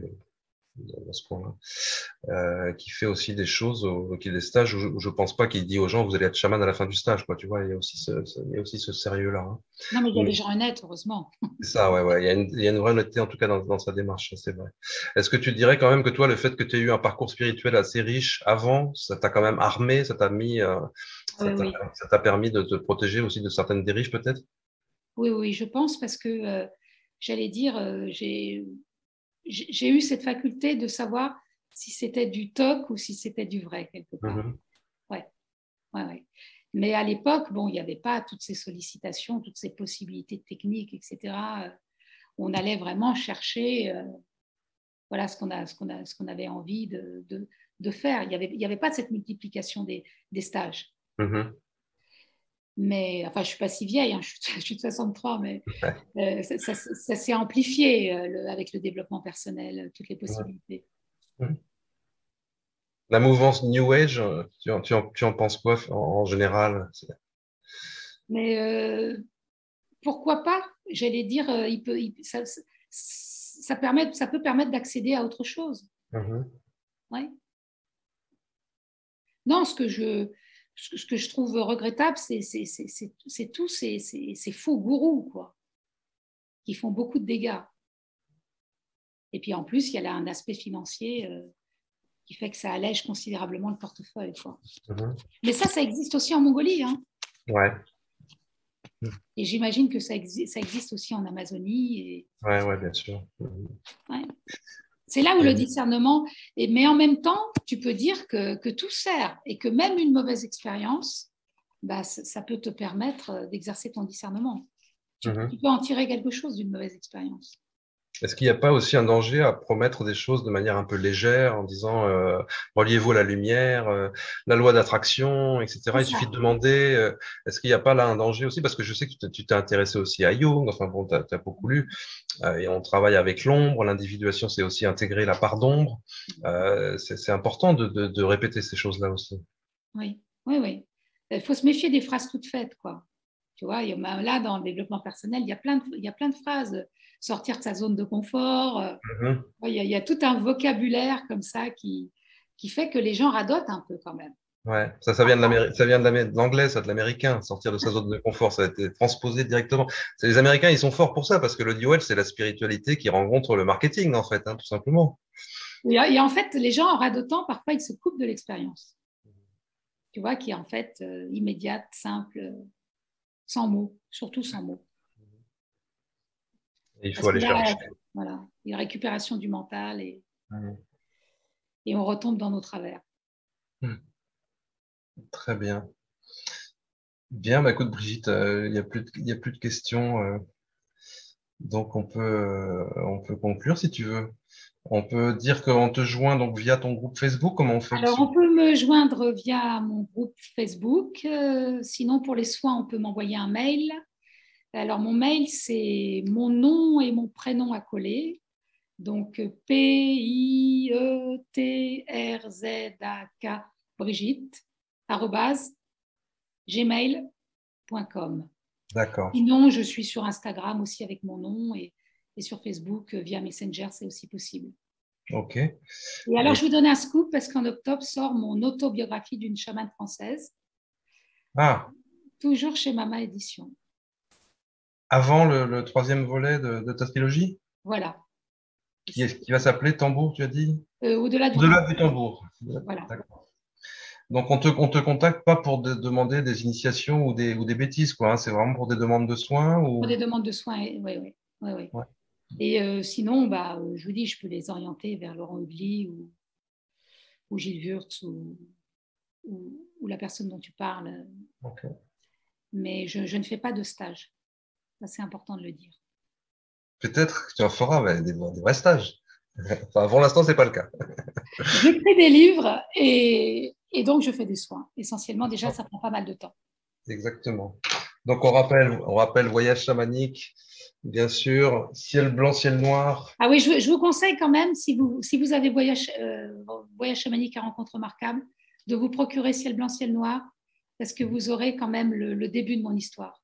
[SPEAKER 1] dans ce coin-là, qui fait aussi des choses, qui des stages où je pense pas qu'il dit aux gens vous allez être chaman à la fin du stage, quoi. Tu vois, il y a aussi il y a aussi ce sérieux-là. Hein.
[SPEAKER 2] mais il y a des
[SPEAKER 1] Donc,
[SPEAKER 2] gens honnêtes, heureusement.
[SPEAKER 1] c'est ça, ouais, ouais. Il y a une vraie honnêteté en tout cas dans sa démarche, c'est vrai. Est-ce que tu dirais quand même que toi, le fait que tu aies eu un parcours spirituel assez riche avant, ça t'a quand même armé, ça t'a mis,
[SPEAKER 2] Oui, oui.
[SPEAKER 1] ça t'a permis de te protéger aussi de certaines dérives peut-être?
[SPEAKER 2] Oui, oui, je pense parce que j'allais dire, j'ai eu cette faculté de savoir si c'était du toc ou si c'était du vrai, quelque part.
[SPEAKER 1] Mhm.
[SPEAKER 2] Ouais, ouais, ouais. Mais à l'époque, bon, il n'y avait pas toutes ces sollicitations, toutes ces possibilités techniques, etc. On allait vraiment chercher voilà, ce qu'on avait envie de faire. Il y avait pas cette multiplication des stages.
[SPEAKER 1] Mhm.
[SPEAKER 2] Mais, enfin, je ne suis pas si vieille, hein, je suis de 63, mais
[SPEAKER 1] Ouais.
[SPEAKER 2] ça s'est amplifié avec le développement personnel, toutes les
[SPEAKER 1] Ouais.
[SPEAKER 2] possibilités.
[SPEAKER 1] Mhm. La mouvance New Age, tu en penses quoi en général?
[SPEAKER 2] Mais pourquoi pas? J'allais dire, ça peut permettre d'accéder à autre chose.
[SPEAKER 1] Mhm.
[SPEAKER 2] Ouais. Non, ce que je trouve regrettable, c'est tous ces faux gourous, quoi, qui font beaucoup de dégâts. Et puis en plus, il y a là un aspect financier qui fait que ça allège considérablement le portefeuille, quoi.
[SPEAKER 1] Mhm.
[SPEAKER 2] Mais ça existe aussi en Mongolie, hein.
[SPEAKER 1] Ouais,
[SPEAKER 2] Et j'imagine que ça existe aussi en Amazonie. Et,
[SPEAKER 1] ouais, ouais, bien sûr.
[SPEAKER 2] ouais. C'est là où le
[SPEAKER 1] Et-
[SPEAKER 2] discernement, mais en même temps, tu peux dire que tout sert et que même une mauvaise expérience, bah, ça peut te permettre d'exercer ton discernement. Tu
[SPEAKER 1] Mhm.
[SPEAKER 2] peux en tirer quelque chose d'une mauvaise expérience.
[SPEAKER 1] Est-ce qu'il n'y a pas aussi un danger à promettre des choses de manière un peu légère en disant reliez-vous à la lumière, la loi d'attraction,
[SPEAKER 2] C'est
[SPEAKER 1] etc. Il suffit de
[SPEAKER 2] ça.
[SPEAKER 1] demander. Est-ce qu'il n'y a pas là un danger aussi? Parce que je sais que tu t'es intéressé aussi à Jung, enfin bon, tu as beaucoup lu, et on travaille avec l'ombre. L'individuation, c'est aussi intégrer la part d'ombre. C'est important de répéter ces choses-là aussi.
[SPEAKER 2] Oui, oui, oui. Il faut se méfier des phrases toutes faites, quoi. Tu vois, là, dans le développement personnel, il y a plein de phrases. Sortir de sa zone de confort.
[SPEAKER 1] Mhm.
[SPEAKER 2] Il y a tout un vocabulaire comme ça qui fait que les gens radotent un peu quand même.
[SPEAKER 1] Ouais, ça vient de ça vient de l'anglais, ça, de l'américain, sortir de sa zone de confort, ça a été transposé directement. C'est les Américains, ils sont forts pour ça, parce que le New Age, c'est la spiritualité qui rencontre le marketing, en fait, hein, tout simplement.
[SPEAKER 2] Et en fait, les gens, en radotant, parfois, ils se coupent de l'expérience. Tu vois, qui est en fait immédiate, simple, sans mots, surtout sans mots.
[SPEAKER 1] Et il faut
[SPEAKER 2] Parce que
[SPEAKER 1] aller
[SPEAKER 2] là,
[SPEAKER 1] chercher.
[SPEAKER 2] voilà, il y a récupération du mental
[SPEAKER 1] Mhm.
[SPEAKER 2] et on retombe dans nos travers.
[SPEAKER 1] Très bien. Bien, bah, écoute, Brigitte, il y a plus de questions, donc on peut conclure si tu veux. On peut dire qu'on te joint donc via ton groupe Facebook, comment on fait
[SPEAKER 2] Alors,
[SPEAKER 1] dessus?
[SPEAKER 2] on peut me joindre via mon groupe Facebook. Sinon, pour les soins, on peut m'envoyer un mail. Alors, mon mail, c'est mon nom et mon prénom accolés. Donc, PIETRZAK Brigitte, arrobase, gmail.com.
[SPEAKER 1] D'accord.
[SPEAKER 2] Sinon, je suis sur Instagram aussi avec mon nom et sur Facebook via Messenger, c'est aussi possible.
[SPEAKER 1] OK.
[SPEAKER 2] Et alors,
[SPEAKER 1] Et,
[SPEAKER 2] je vous donne un scoop parce qu'en octobre sort mon autobiographie d'une chamane française,
[SPEAKER 1] ah,
[SPEAKER 2] toujours chez Mama Édition.
[SPEAKER 1] avant le troisième volet de ta trilogie,
[SPEAKER 2] Voilà.
[SPEAKER 1] qui va s'appeler Tambour, tu as dit?
[SPEAKER 2] Au-delà du temps.
[SPEAKER 1] Au-delà du tambour.
[SPEAKER 2] Voilà.
[SPEAKER 1] D'accord. Donc, on te contacte pas pour demander des initiations ou des bêtises, quoi, hein. C'est vraiment pour des demandes de soins
[SPEAKER 2] Pour
[SPEAKER 1] ou...
[SPEAKER 2] des demandes de soins, oui, oui. Oui, oui.
[SPEAKER 1] Ouais.
[SPEAKER 2] Et sinon, bah, je vous dis, je peux les orienter vers Laurent Hugli ou Gilles Wurtz ou la personne dont tu parles.
[SPEAKER 1] Ok.
[SPEAKER 2] Mais je ne fais pas de stage. Ça, c'est important de le dire.
[SPEAKER 1] Peut-être que tu en feras, mais des vrais stages. Enfin, pour l'instant, c'est pas le cas.
[SPEAKER 2] J'écris des livres et donc je fais des soins. Essentiellement, déjà, ça prend pas mal de temps.
[SPEAKER 1] Exactement. Donc on rappelle voyage chamanique, bien sûr, ciel blanc, ciel noir.
[SPEAKER 2] Ah oui, je vous conseille quand même, si vous avez voyage chamanique à rencontre remarquable, de vous procurer Ciel blanc, ciel noir, parce que vous aurez quand même le début de mon histoire.